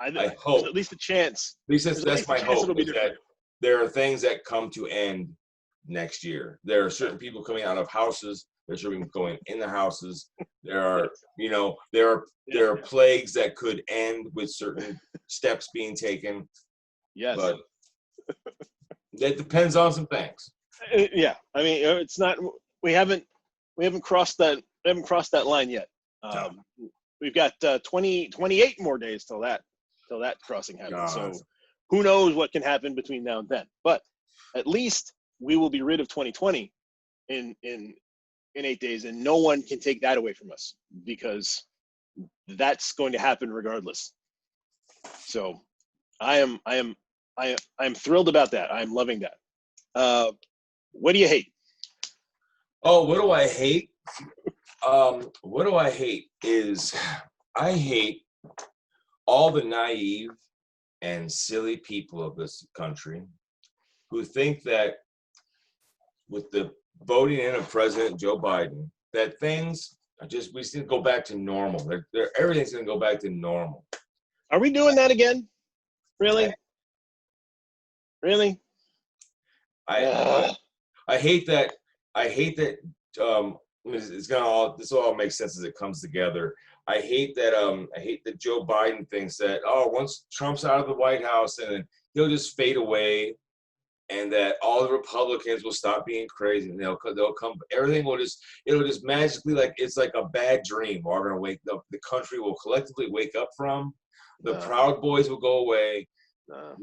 I hope. At least a chance. At least that's my hope. That there are things that come to end next year. There are certain people coming out of houses. There's certain people going in the houses. There are, there are plagues that could end with certain steps being taken. Yes. But that depends on some things. Yeah, I mean, it's not. We haven't crossed that. Line yet. We've got 28 more days till that crossing happens. God. So who knows what can happen between now and then? But at least we will be rid of 2020 in 8 days, and no one can take that away from us because that's going to happen regardless. So I am thrilled about that. I'm loving that. What do you hate? Oh, what do I hate? What do I hate is I hate all the naive and silly people of this country who think that with the voting in of President Joe Biden, that things are we just go back to normal. Everything's going to go back to normal. Are we doing that again? Really? Really? I hate that. This all makes sense as it comes together. I hate that Joe Biden thinks that once Trump's out of the White House and he'll just fade away, and that all the Republicans will stop being crazy and they'll come. Everything it'll just magically, like it's like a bad dream. We're gonna wake up. The country will collectively wake up from. The Proud Boys will go away.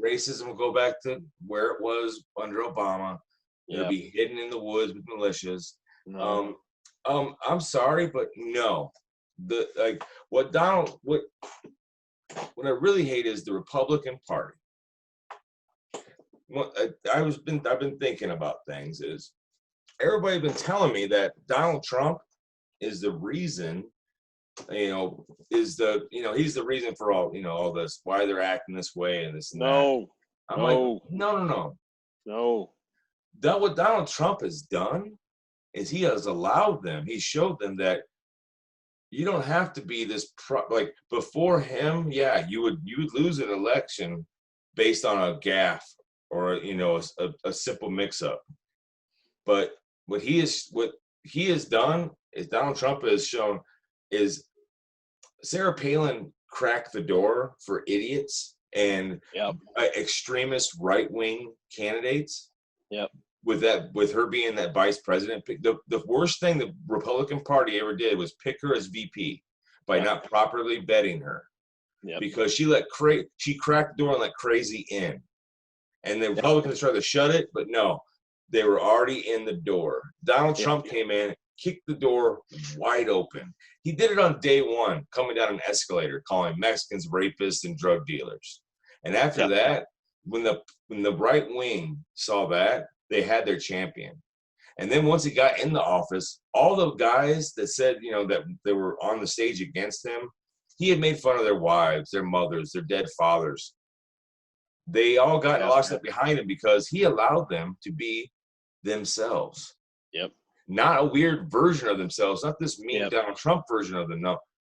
Racism will go back to where it was under Obama. It'll be hidden in the woods with militias. No. I'm sorry, but no. What I really hate is the Republican Party. I've been thinking about things. Is everybody been telling me that Donald Trump is the reason? He's the reason for all this. Why they're acting this way and this and that. I'm like, no. What Donald Trump has done is he has allowed them. He showed them that you don't have to be this like before him. Yeah, you would lose an election based on a gaffe or a simple mix-up. But what he has done is Donald Trump has shown is Sarah Palin cracked the door for idiots and extremist right-wing candidates. Yep. With her being that vice president, the worst thing the Republican Party ever did was pick her as VP by not properly vetting her. Yep. Because she cracked the door and let crazy in. And the Republicans tried to shut it, but no, they were already in the door. Donald Trump came in, kicked the door wide open. He did it on day one, coming down an escalator, calling Mexicans rapists and drug dealers. And after that, when the right wing saw that, they had their champion. And then once he got in the office, all the guys that said, that they were on the stage against him, he had made fun of their wives, their mothers, their dead fathers. They all got lost up behind him because he allowed them to be themselves. Yep. Not a weird version of themselves, not this mean Donald Trump version of them.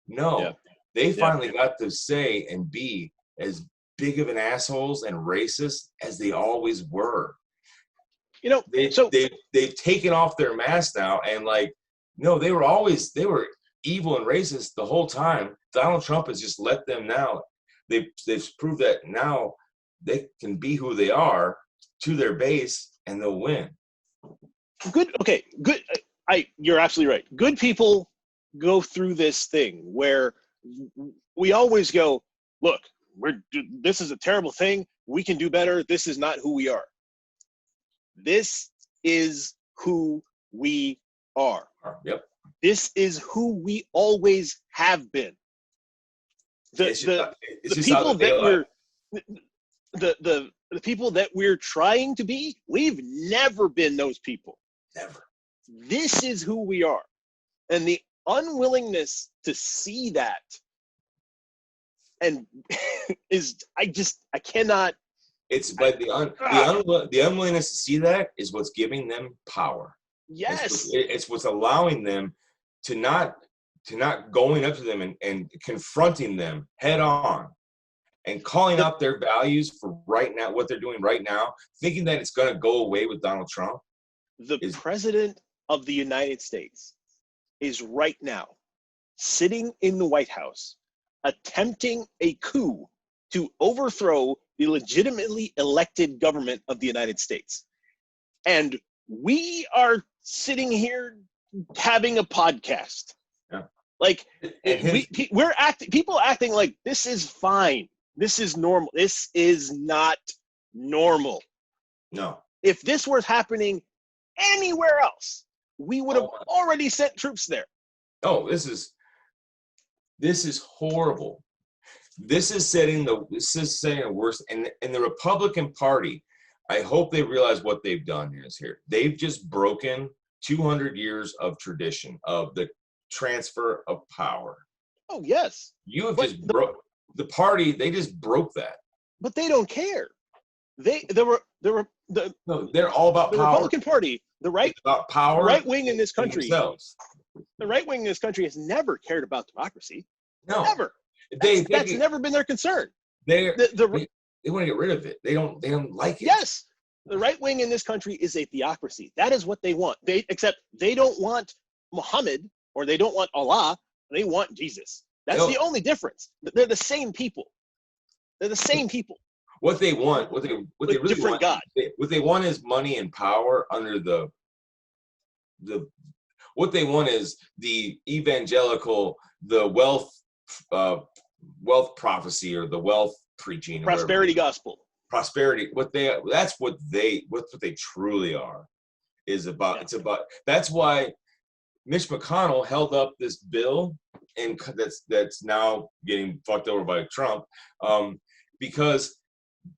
No. They finally got to say and be as big of an assholes and racist as they always were. They've taken off their mask now, and they were evil and racist the whole time. Donald Trump has just let them now. They've proved that now they can be who they are to their base and they'll win. Good. Okay. Good. You're absolutely right. Good people go through this thing where we always go, look, this is a terrible thing. We can do better. This is not who we are. This is who we are. Yep. This is who we always have been. The people that we're trying to be, we've never been those people. Never. This is who we are. And the unwillingness to see that and I cannot. It's but the unwillingness to see that is what's giving them power. Yes. It's what's allowing them to not going up to them and confronting them head on and calling out their values for right now, what they're doing right now, thinking that it's going to go away with Donald Trump. The president of the United States is right now sitting in the White House attempting a coup to overthrow the legitimately elected government of the United States. And we are sitting here having a podcast. Yeah. Like people acting like this is fine. This is normal. This is not normal. No. If this was happening anywhere else, we would have already sent troops there. Oh, this is horrible. This is setting a worse. And the Republican Party, I hope they realize what they've done here. They've just broken 200 years of tradition of the transfer of power. Oh, yes. You have just broke the party. They just broke that. But they don't care. They're all about the power. Republican Party, about power. The right wing in this country. Themselves. The right wing in this country has never cared about democracy. No. Never. That's never been their concern. They want to get rid of it. They don't like it. Yes. The right wing in this country is a theocracy. That is what they want. Except they don't want Muhammad or they don't want Allah. They want Jesus. That's the only difference. They're the same people. They're the same people. What they want, what they really different want, God. What they want is money and power under the. What they want is the evangelical, the wealth prophecy or the wealth preaching, prosperity gospel. Prosperity. That's what they truly are. Is about. Yeah. It's about. That's why Mitch McConnell held up this bill, and that's now getting fucked over by Trump, because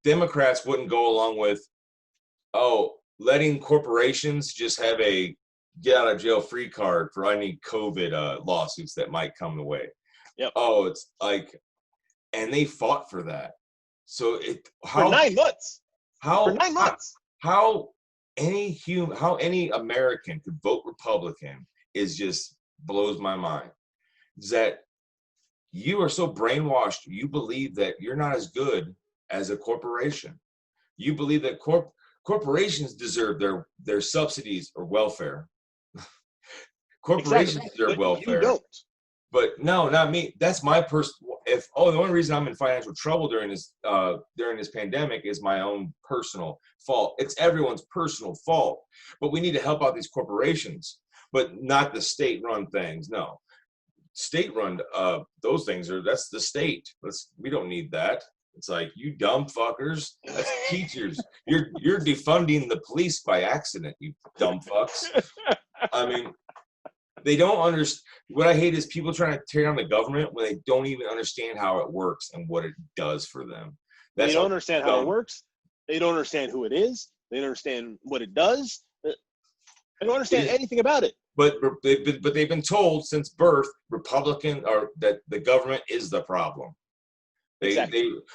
Democrats wouldn't go along with, letting corporations just have a get out of jail free card for any COVID lawsuits that might come the way. Yep. It's like, and they fought for that. So for 9 months. How any American could vote Republican is just blows my mind. Is that you are so brainwashed, you believe that you're not as good as a corporation. You believe that corporations deserve their subsidies or welfare. Corporations deserve welfare. You don't. But no, not me. That's my personal. The only reason I'm in financial trouble during this pandemic is my own personal fault. It's everyone's personal fault. But we need to help out these corporations, but not the state-run things. No, state-run those things that's the state. We don't need that. It's like, you dumb fuckers. That's teachers. You're defunding the police by accident, you dumb fucks. I mean, they don't understand. What I hate is people trying to tear down the government when they don't even understand how it works and what it does for them. They don't understand how it works. They don't understand who it is. They don't understand what it does. They don't understand anything about it. But they've been told since birth, that the government is the problem.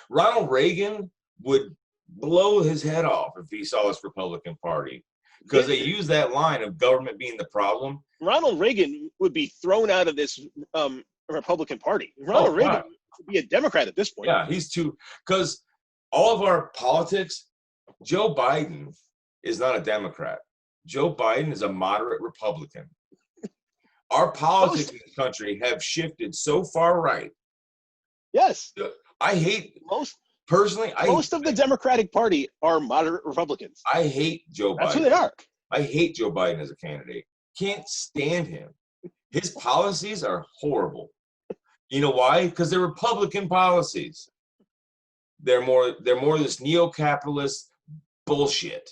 Ronald Reagan would blow his head off if he saw this Republican Party, because they use that line of government being the problem. Ronald Reagan would be thrown out of this Republican Party. Ronald Reagan would be a Democrat at this point. Yeah, because all of our politics, Joe Biden is not a Democrat. Joe Biden is a moderate Republican. our politics in this country have shifted so far right. Yes. I hate most of the Democratic Party are moderate Republicans. I hate Joe Biden. That's who they are. I hate Joe Biden as a candidate. Can't stand him. His policies are horrible. You know why? Because they're Republican policies. They're more this neo-capitalist bullshit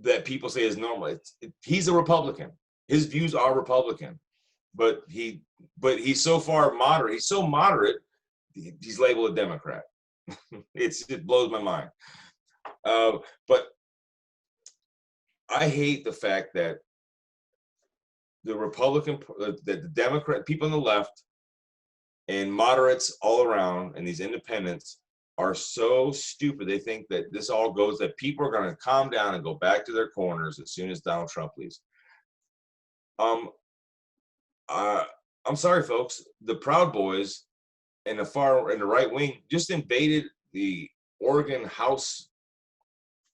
that people say is normal. He's a Republican. His views are Republican, but he's so far moderate. He's so moderate. He's labeled a Democrat. It blows my mind. But I hate the fact that the Republican, the Democrat, people on the left, and moderates all around, and these independents are so stupid. They think that this all goes, that people are going to calm down and go back to their corners as soon as Donald Trump leaves. I'm sorry, folks. The Proud Boys and the right wing just invaded the Oregon House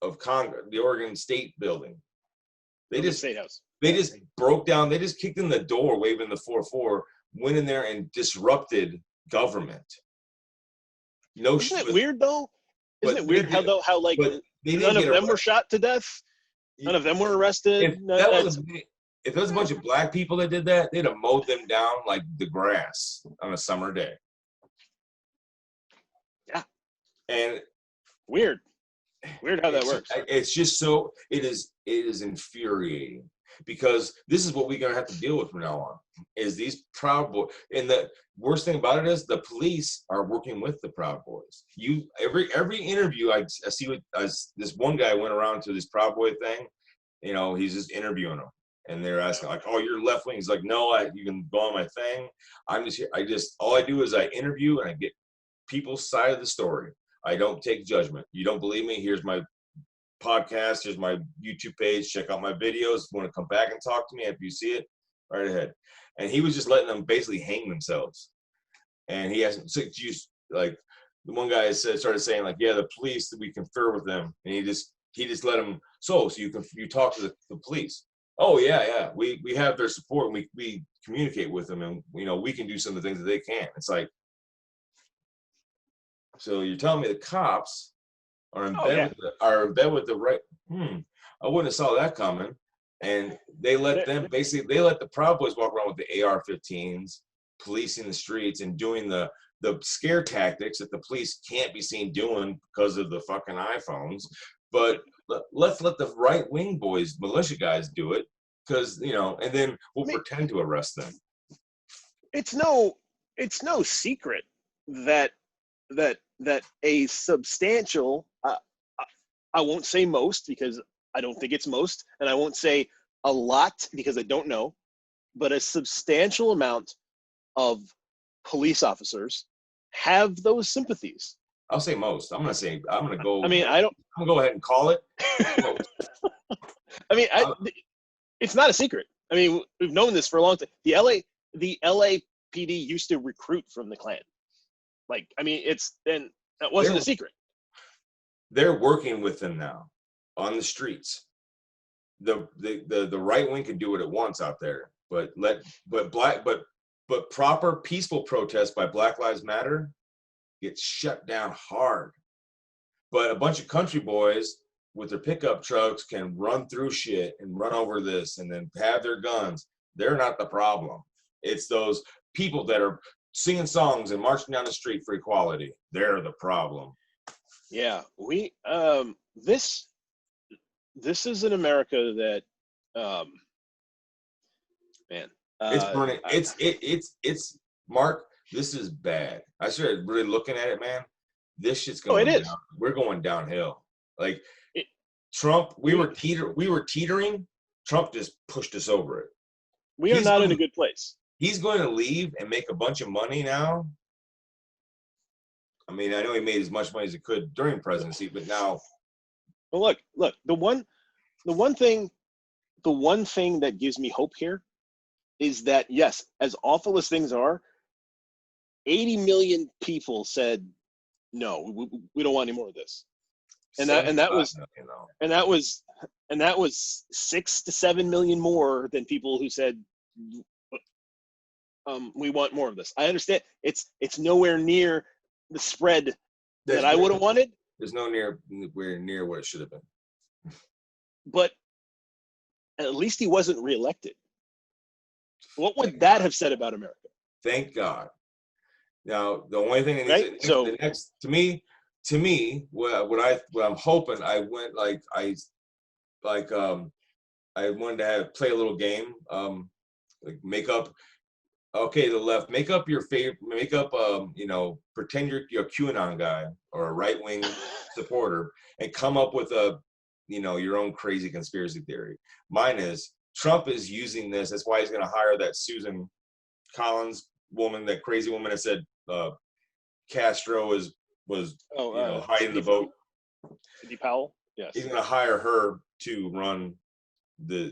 of Congress, the Oregon State building. They just broke down. They just kicked in the door, waving the 4-4, went in there and disrupted government. Isn't it weird though? Isn't it weird how none of them were shot to death? None of them were arrested. If it was a bunch of black people that did that, they'd have mowed them down like the grass on a summer day. Yeah. And weird how that works. It's just so it is infuriating, because this is what we're gonna have to deal with from now on, is these Proud Boys. And the worst thing about it is the police are working with the Proud Boys. Every interview I see this one guy went around to this Proud Boy thing, he's just interviewing them. And they're asking like, "Oh, you're left wing." He's like, "No, you can go on my thing. I'm just here. All I do is I interview and I get people's side of the story. I don't take judgment. You don't believe me? Here's my podcast. Here's my YouTube page. Check out my videos. If you want to come back and talk to me after you see it, right ahead." And he was just letting them basically hang themselves. And he hasn't like the one guy started saying like, "Yeah, the police, we confer with them," and he just let them. So you talk to the police. Oh yeah. We have their support, and we communicate with them, and we can do some of the things that they can't. It's like, so you're telling me the cops are in bed with the right? I wouldn't have saw that coming. And they let the Proud Boys walk around with the AR-15s, policing the streets and doing the scare tactics that the police can't be seen doing because of the fucking iPhones. But let's let the right wing boys, militia guys, do it, because and then we'll pretend to arrest them. It's no secret that a substantial, I won't say most because I don't think it's most, and I won't say a lot because I don't know, but a substantial amount of police officers have those sympathies. I'll say most. I'm gonna go. I'm gonna go ahead and call it. It's not a secret. We've known this for a long time. The LAPD used to recruit from the Klan. That wasn't a secret. They're working with them now on the streets. The right wing can do it at once out there, but proper peaceful protest by Black Lives Matter gets shut down hard. But a bunch of country boys with their pickup trucks can run through shit and run over this and then have their guns. They're not the problem. It's those people that are singing songs and marching down the street for equality. They're the problem. Yeah, this is an America that, it's burning. It's Mark. This is bad. I started really looking at it, man. This shit's going down. We're going downhill. Like Trump, we were teetering. Trump just pushed us over it. We are not in a good place. He's going to leave and make a bunch of money now. I know he made as much money as he could during presidency, but now. Well, look. The one thing that gives me hope here is that, yes, as awful as things are, 80 million people said no. We don't want any more of this, and that was And that was 6 to 7 million more than people who said, we want more of this. I understand it's nowhere near the spread that I would have wanted. There's nowhere near what it should have been. But at least he wasn't reelected. What would that have said about America? Thank God. Now, the only thing that needs so the next to me, what I'm hoping, I wanted to play a little game, like make up. Okay, the left, make up your favorite, pretend you're a QAnon guy or a right wing supporter, and come up with your own crazy conspiracy theory. Mine is Trump is using this. That's why he's going to hire that Susan Collins woman, that crazy woman that said Castro was hiding the vote. Sidney Powell. Yes. He's going to hire her to run the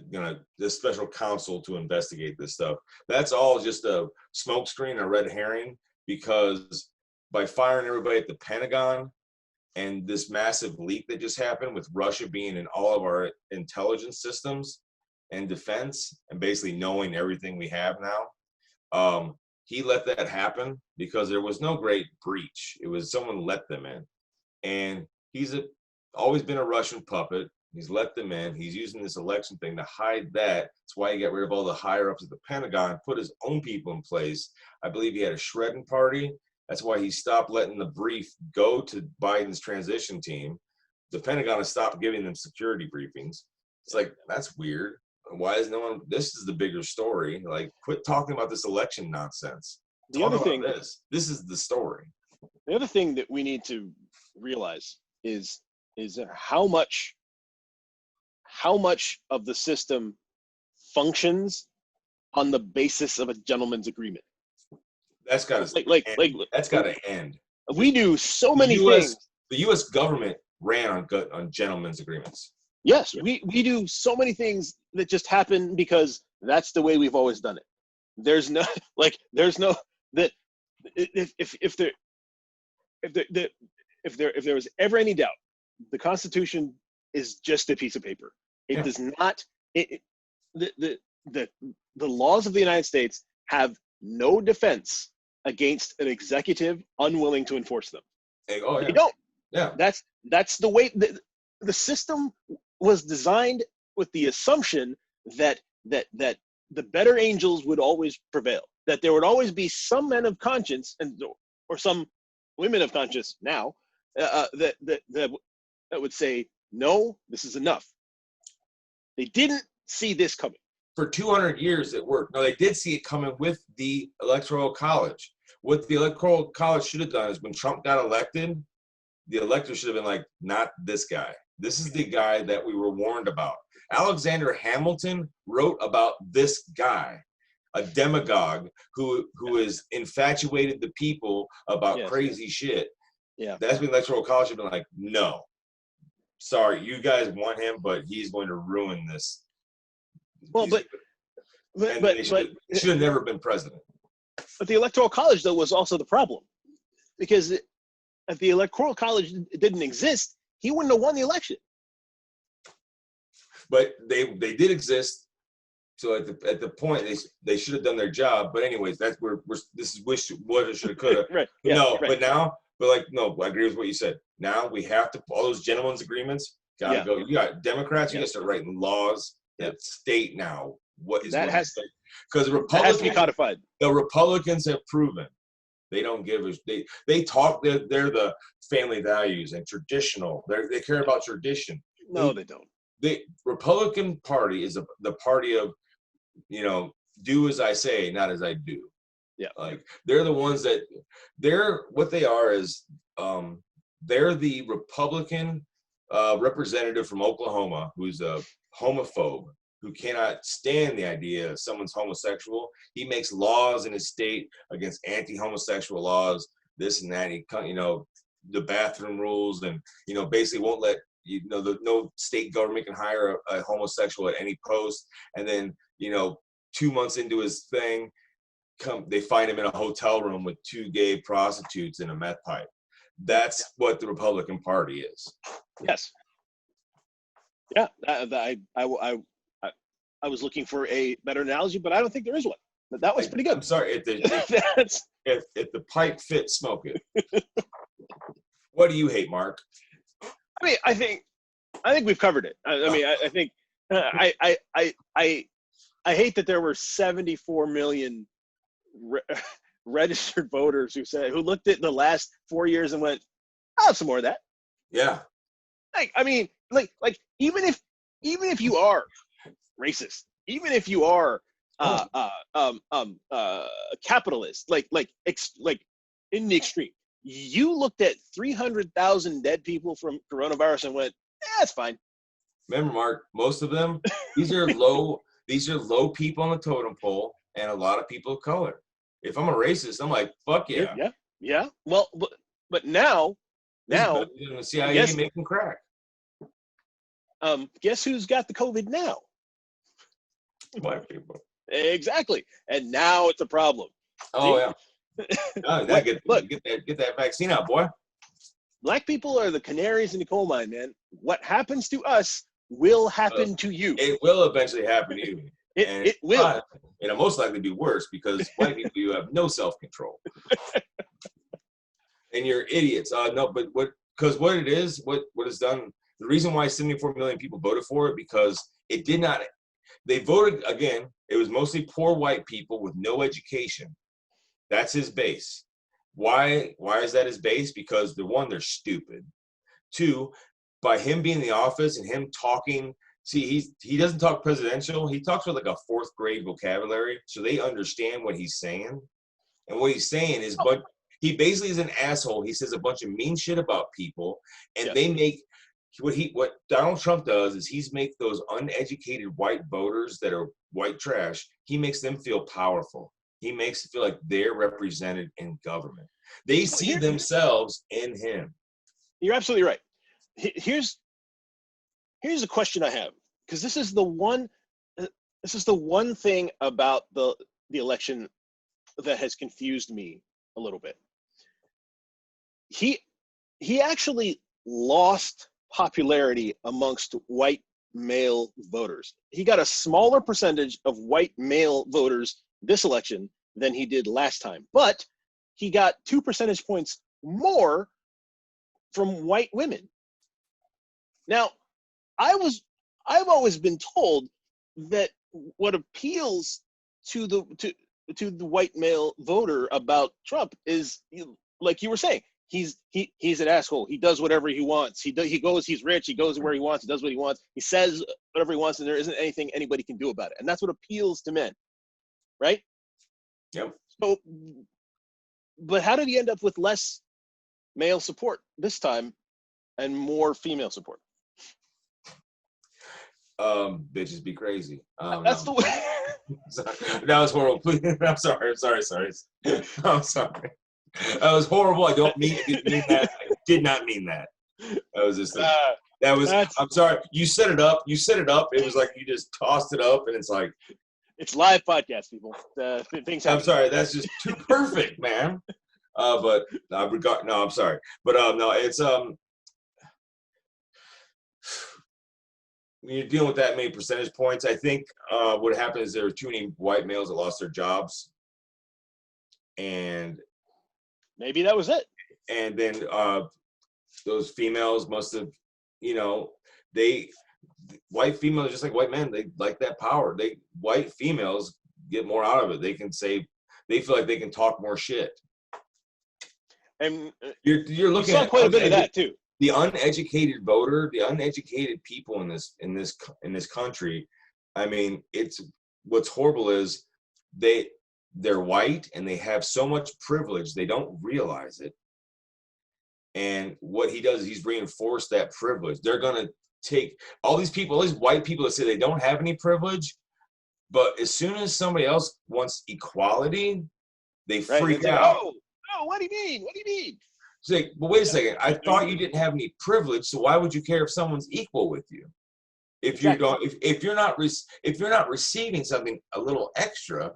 special counsel to investigate this stuff. That's all just a smokescreen, a red herring, because by firing everybody at the Pentagon and this massive leak that just happened with Russia being in all of our intelligence systems and defense and basically knowing everything we have now, he let that happen because there was no great breach. It was someone let them in. And he's always been a Russian puppet. He's let them in. He's using this election thing to hide that. That's why he got rid of all the higher ups at the Pentagon, put his own people in place. I believe he had a shredding party. That's why he stopped letting the brief go to Biden's transition team. The Pentagon has stopped giving them security briefings. It's like, that's weird. Why is no one? This is the bigger story. Like, quit talking about this election nonsense. The other thing, this is the story. The other thing that we need to realize is how much of the system functions on the basis of a gentleman's agreement. That's got to that's got to end. We do so many things. The U.S. government ran on gentlemen's agreements. Yes, we do so many things that just happen because that's the way we've always done it. There's no that if there was ever any doubt, the Constitution is just a piece of paper. It does not. The laws of the United States have no defense against an executive unwilling to enforce them. They don't. Yeah. That's the way the system was designed, with the assumption that the better angels would always prevail. That there would always be some men of conscience or some women of conscience now that would say, no, this is enough. They didn't see this coming. For 200 years it worked. No, they did see it coming with the Electoral College. What the Electoral College should have done is when Trump got elected, the electors should have been like, not this guy. This is the guy that we were warned about. Alexander Hamilton wrote about this guy, a demagogue who has infatuated the people about crazy shit. Yeah. That's when the Electoral College should have been like, no. Sorry, you guys want him, but he's going to ruin this. Well, but he should have never been president. But the Electoral College, though, was also the problem, because if the Electoral College didn't exist, he wouldn't have won the election. But they did exist. So at the point they should have done their job. But anyways, that's where this is wish, woulda, shoulda, coulda. Right. Yeah, no, right. But no, I agree with what you said. Now we have to, all those gentlemen's agreements gotta go. You got Democrats, you gotta start writing laws that state now what is that has to, because the Republicans has to be codified. The Republicans have proven they don't give a they talk they're the family values and traditional. They care about tradition. No, they don't. The Republican Party is the party of, do as I say, not as I do. Yeah. Like they're the ones that what they are is they're the Republican representative from Oklahoma who's a homophobe who cannot stand the idea that someone's homosexual. He makes laws in his state against anti-homosexual laws, this and that. He, the bathroom rules, and basically won't let no state government can hire a homosexual at any post. And then 2 months into his thing, they find him in a hotel room with 2 gay prostitutes in a meth pipe. That's what the Republican Party is. Yes. Yeah, I was looking for a better analogy, but I don't think there is one. But that was pretty good. I'm sorry, if the pipe fits, smoke it. What do you hate, Mark? I mean, I think we've covered it. I mean, I think I hate that there were 74 million registered voters who looked at the last 4 years and went, "I'll have some more of that." Yeah. Like, I mean, like even if you are racist, even if you are capitalist, like in the extreme, you looked at 300,000 dead people from coronavirus and went, "That's fine." Remember, Mark, most of them, these are low people on the totem pole, and a lot of people of color. If I'm a racist, I'm like, fuck yeah. Yeah. Well, but now, the CIA making crack. Guess who's got the COVID now? Black people. Exactly, and now it's a problem. Oh yeah. Get that vaccine out, boy. Black people are the canaries in the coal mine, man. What happens to us will happen to you. It will eventually happen to you. It will. And it'll most likely be worse because white people, you have no self-control. And you're idiots. No, but what it is, what is done, the reason why 74 million people voted for it, because it did not, they voted, again, it was mostly poor white people with no education. That's his base. Why is that his base? Because one, they're stupid. Two, by him being in the office and him talking, see, he doesn't talk presidential. He talks with like a fourth grade vocabulary, so they understand what he's saying. And what he's saying is, but he basically is an asshole. He says a bunch of mean shit about people, and they make what Donald Trump does is he's make those uneducated white voters that are white trash. He makes them feel powerful. He makes it feel like they're represented in government. They see themselves in him. You're absolutely right. Here's a question I have, because this is the one thing about the election that has confused me a little bit. He actually lost popularity amongst white male voters. He got a smaller percentage of white male voters this election than he did last time, but he got 2 percentage points more from white women. Now, I've always been told that what appeals to the white male voter about Trump is, like you were saying, he's an asshole. He does whatever he wants. He goes. He's rich. He goes where he wants. He does what he wants. He says whatever he wants, and there isn't anything anybody can do about it. And that's what appeals to men, right? Yep. So, but how did he end up with less male support this time and more female support? Bitches be crazy. That's the way. That was horrible. I'm sorry. I'm sorry. That was horrible. I didn't mean that. I did not mean that. That was just I'm sorry. You set it up. It was like you just tossed it up, and it's like, it's live podcast, people. Things happen. I'm sorry. That's just too perfect, man. But no, I'm sorry. But no, it's when you're dealing with that many percentage points, I think what happened is there were too many white males that lost their jobs, and maybe that was it. And then those females must have, white females, just like white men, they like that power. White females get more out of it. They feel like they can talk more shit. And you're looking at quite a bit of that too. The uneducated voter, the uneducated people in this country. I mean, what's horrible is they're white and they have so much privilege they don't realize it. And what he does is he's reinforced that privilege. They're gonna take all these white people that say they don't have any privilege, but as soon as somebody else wants equality, they freak out. Oh, what do you mean? What do you mean? It's like, but wait a second. I thought you didn't have any privilege, so why would you care if someone's equal with you? If you're not receiving something a little extra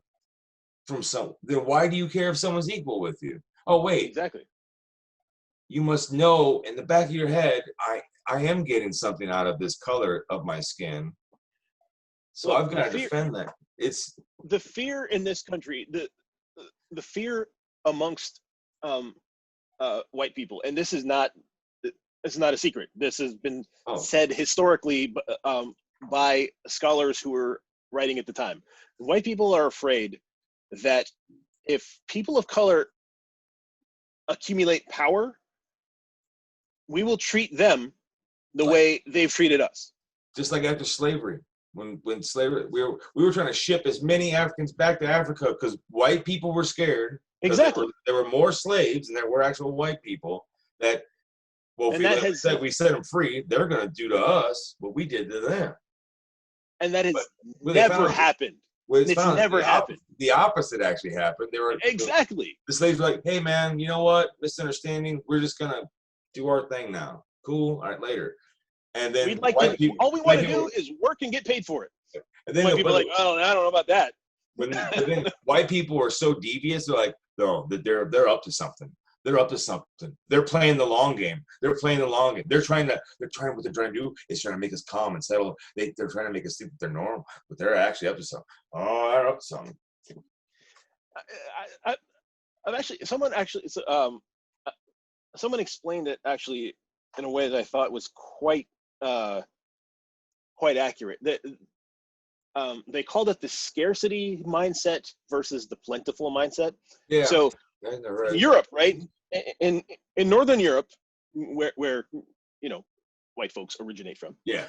from then why do you care if someone's equal with you? Oh wait, exactly. You must know in the back of your head, I am getting something out of this color of my skin. So I've got to defend that. It's the fear in this country, the fear amongst white people, and this is not a secret. This has been said historically by scholars who were writing at the time. White people are afraid that if people of color accumulate power, we will treat them the way they've treated us. Just like after slavery. When slavery, we were trying to ship as many Africans back to Africa because white people were scared. Exactly. There were more slaves than there were actual white people that, well, if we set them free, they're going to do to us what we did to them. And that has never happened. It's never happened. The opposite actually happened. Exactly. The slaves were like, hey, man, you know what? Misunderstanding. We're just going to do our thing now. Cool. All right, later. And then all we want to do is work and get paid for it. And then white people are like, oh, I don't know about that. But then white people are so devious. They're like, no, they're up to something. They're up to something. They're playing the long game. What they're trying to do is trying to make us calm and settle. They're trying to make us think that they're normal, but they're actually up to something. Oh, they're up to something. Someone explained it actually in a way that I thought was quite accurate. They called it the scarcity mindset versus the plentiful mindset. Yeah. So Europe, right? In Northern Europe, where white folks originate from. Yeah.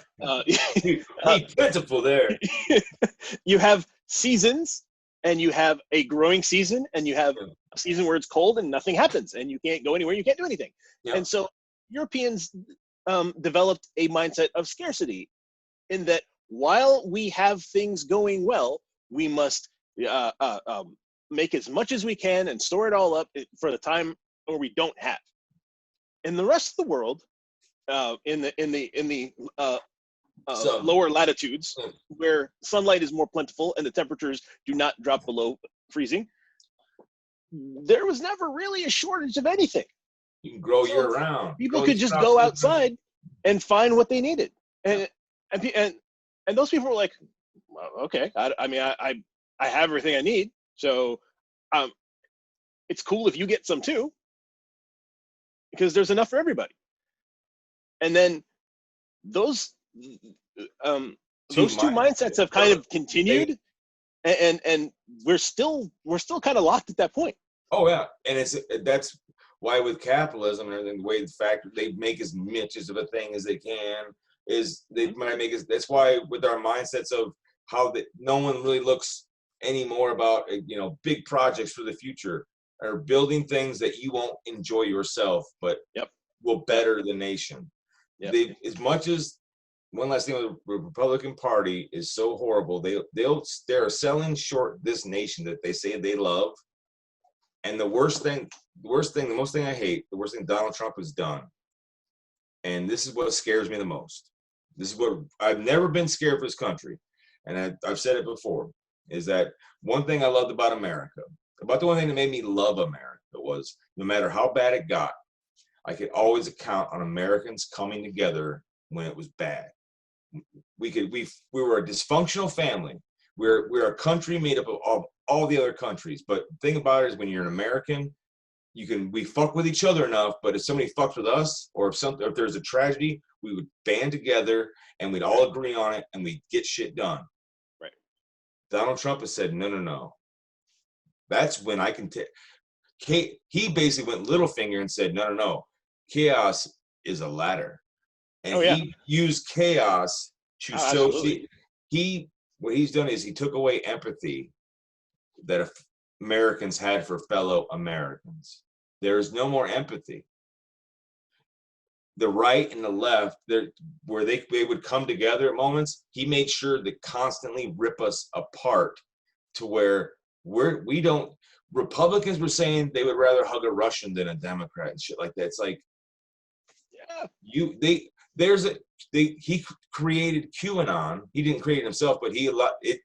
Plentiful there. You have seasons, and you have a growing season, and you have a season where it's cold and nothing happens, and you can't go anywhere, you can't do anything. Yeah. And so Europeans developed a mindset of scarcity, in that while we have things going well, we must make as much as we can and store it all up for the time where we don't have. In the rest of the world, in the lower latitudes, where sunlight is more plentiful and the temperatures do not drop below freezing, there was never really a shortage of anything. You can grow year round. People could just go outside and find what they needed, and those people were like, well, okay, I have everything I need, so it's cool if you get some too, because there's enough for everybody. And then those two mindsets have kind of continued, and we're still kind of locked at that point. Oh yeah, and that's why with capitalism and the way the factory, they make as much of a thing as they can, is they might make it. That's why with our mindsets of how no one really looks anymore about big projects for the future, or building things that you won't enjoy yourself, but will better the nation. Yep. As much as one last thing, the Republican Party is so horrible. They're selling short this nation that they say they love. And the most thing I hate, the worst thing Donald Trump has done, and this is what scares me the most. This is what I've never been scared for this country, and I've said it before, is that one thing I loved about America, about the one thing that made me love America, was no matter how bad it got, I could always count on Americans coming together when it was bad. We were a dysfunctional family. We're a country made up of all the other countries. But the thing about it is, when you're an American, we fuck with each other enough. But if somebody fucked with us, or if there's a tragedy, we would band together and we'd all agree on it and we'd get shit done. Right. Donald Trump has said no. That's when I can take. He basically went little finger and said no. Chaos is a ladder, and he used chaos to what he's done is he took away empathy that Americans had for fellow Americans. There is no more empathy. The right and the left, where they would come together at moments, he made sure to constantly rip us apart, to where we don't. Republicans were saying they would rather hug a Russian than a Democrat and shit like that. It's like, he created QAnon. He didn't create it himself, but it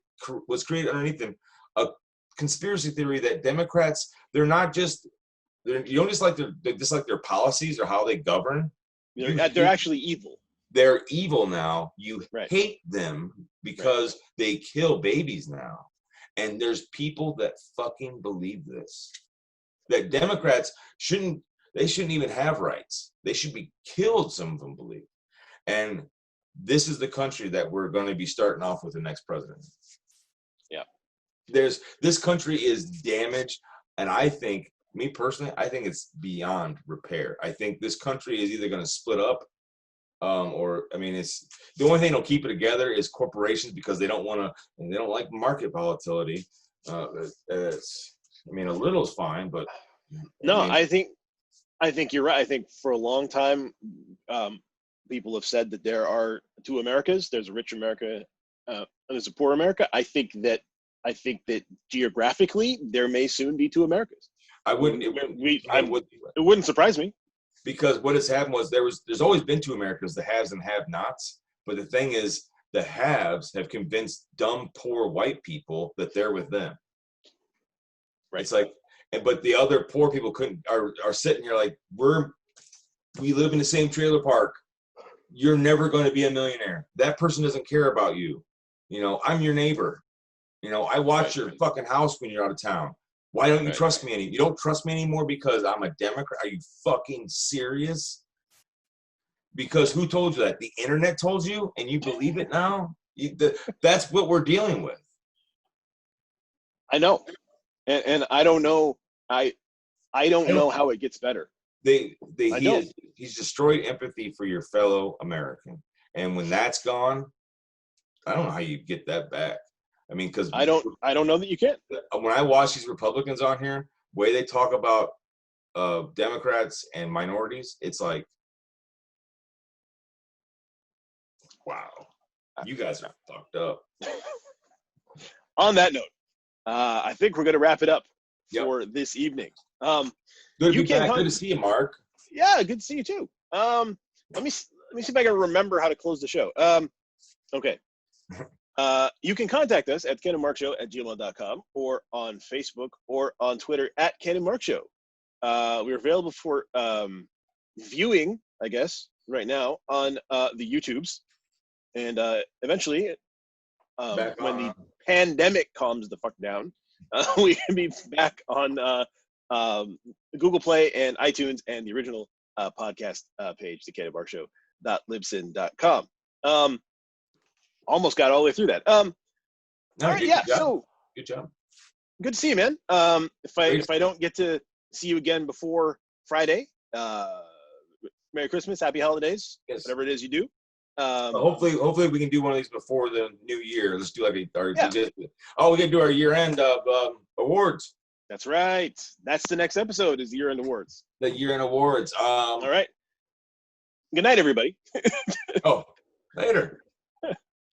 was created underneath him, a conspiracy theory that Democrats, you don't just like their policies or how they govern. They're actually evil. they're evil now. You Right. hate them because they kill babies now. And there's people that fucking believe this. That Democrats shouldn't even have rights. They should be killed, some of them believe. And this is the country that we're going to be starting off with the next president. Yeah. This country is damaged, and I think, me personally, I think it's beyond repair. I think this country is either going to split up, it's the only thing that'll keep it together is corporations, because they don't like market volatility. A little is fine, but no, I think you're right. I think for a long time, people have said that there are two Americas. There's a rich America, and there's a poor America. I think that geographically there may soon be two Americas. It wouldn't surprise me. Because what has happened was there's always been two Americas, the haves and have-nots. But the thing is, the haves have convinced dumb, poor white people that they're with them. Right. It's like, but the other poor people are sitting here like, we live in the same trailer park. You're never going to be a millionaire. That person doesn't care about you. I'm your neighbor. I watch your fucking house when you're out of town. Why don't you trust me You don't trust me anymore because I'm a Democrat? Are you fucking serious? Because who told you that? The internet told you, and you believe it now? That's what we're dealing with. I know. And I don't know. I don't know how it gets better. He's destroyed empathy for your fellow American. And when that's gone, I don't know how you get that back. Because I don't know that you can. When I watch these Republicans on here, the way they talk about Democrats and minorities, it's like, wow, you guys are fucked up. On that note, I think we're going to wrap it up for this evening. Good to be back. Good to see you, Mark. Yeah, good to see you too. Let me see if I can remember how to close the show. Okay. You can contact us at kenandmarkshow@gmail.com or on Facebook or on Twitter at Ken and Mark Show. We're available for viewing, I guess, right now on the YouTubes. And eventually, when the pandemic calms the fuck down, we can be back on Google Play and iTunes and the original podcast page, the Ken and Mark Show.libsyn.com. Almost got all the way through that. All right, yeah. So good job. Good to see you, man. If I don't get to see you again before Friday, Merry Christmas, Happy Holidays, whatever it is you do. Hopefully we can do one of these before the new year. Let's do like we can do our year-end awards. That's right. That's the next episode is year-end awards. The year-end awards. All right. Good night, everybody. Later.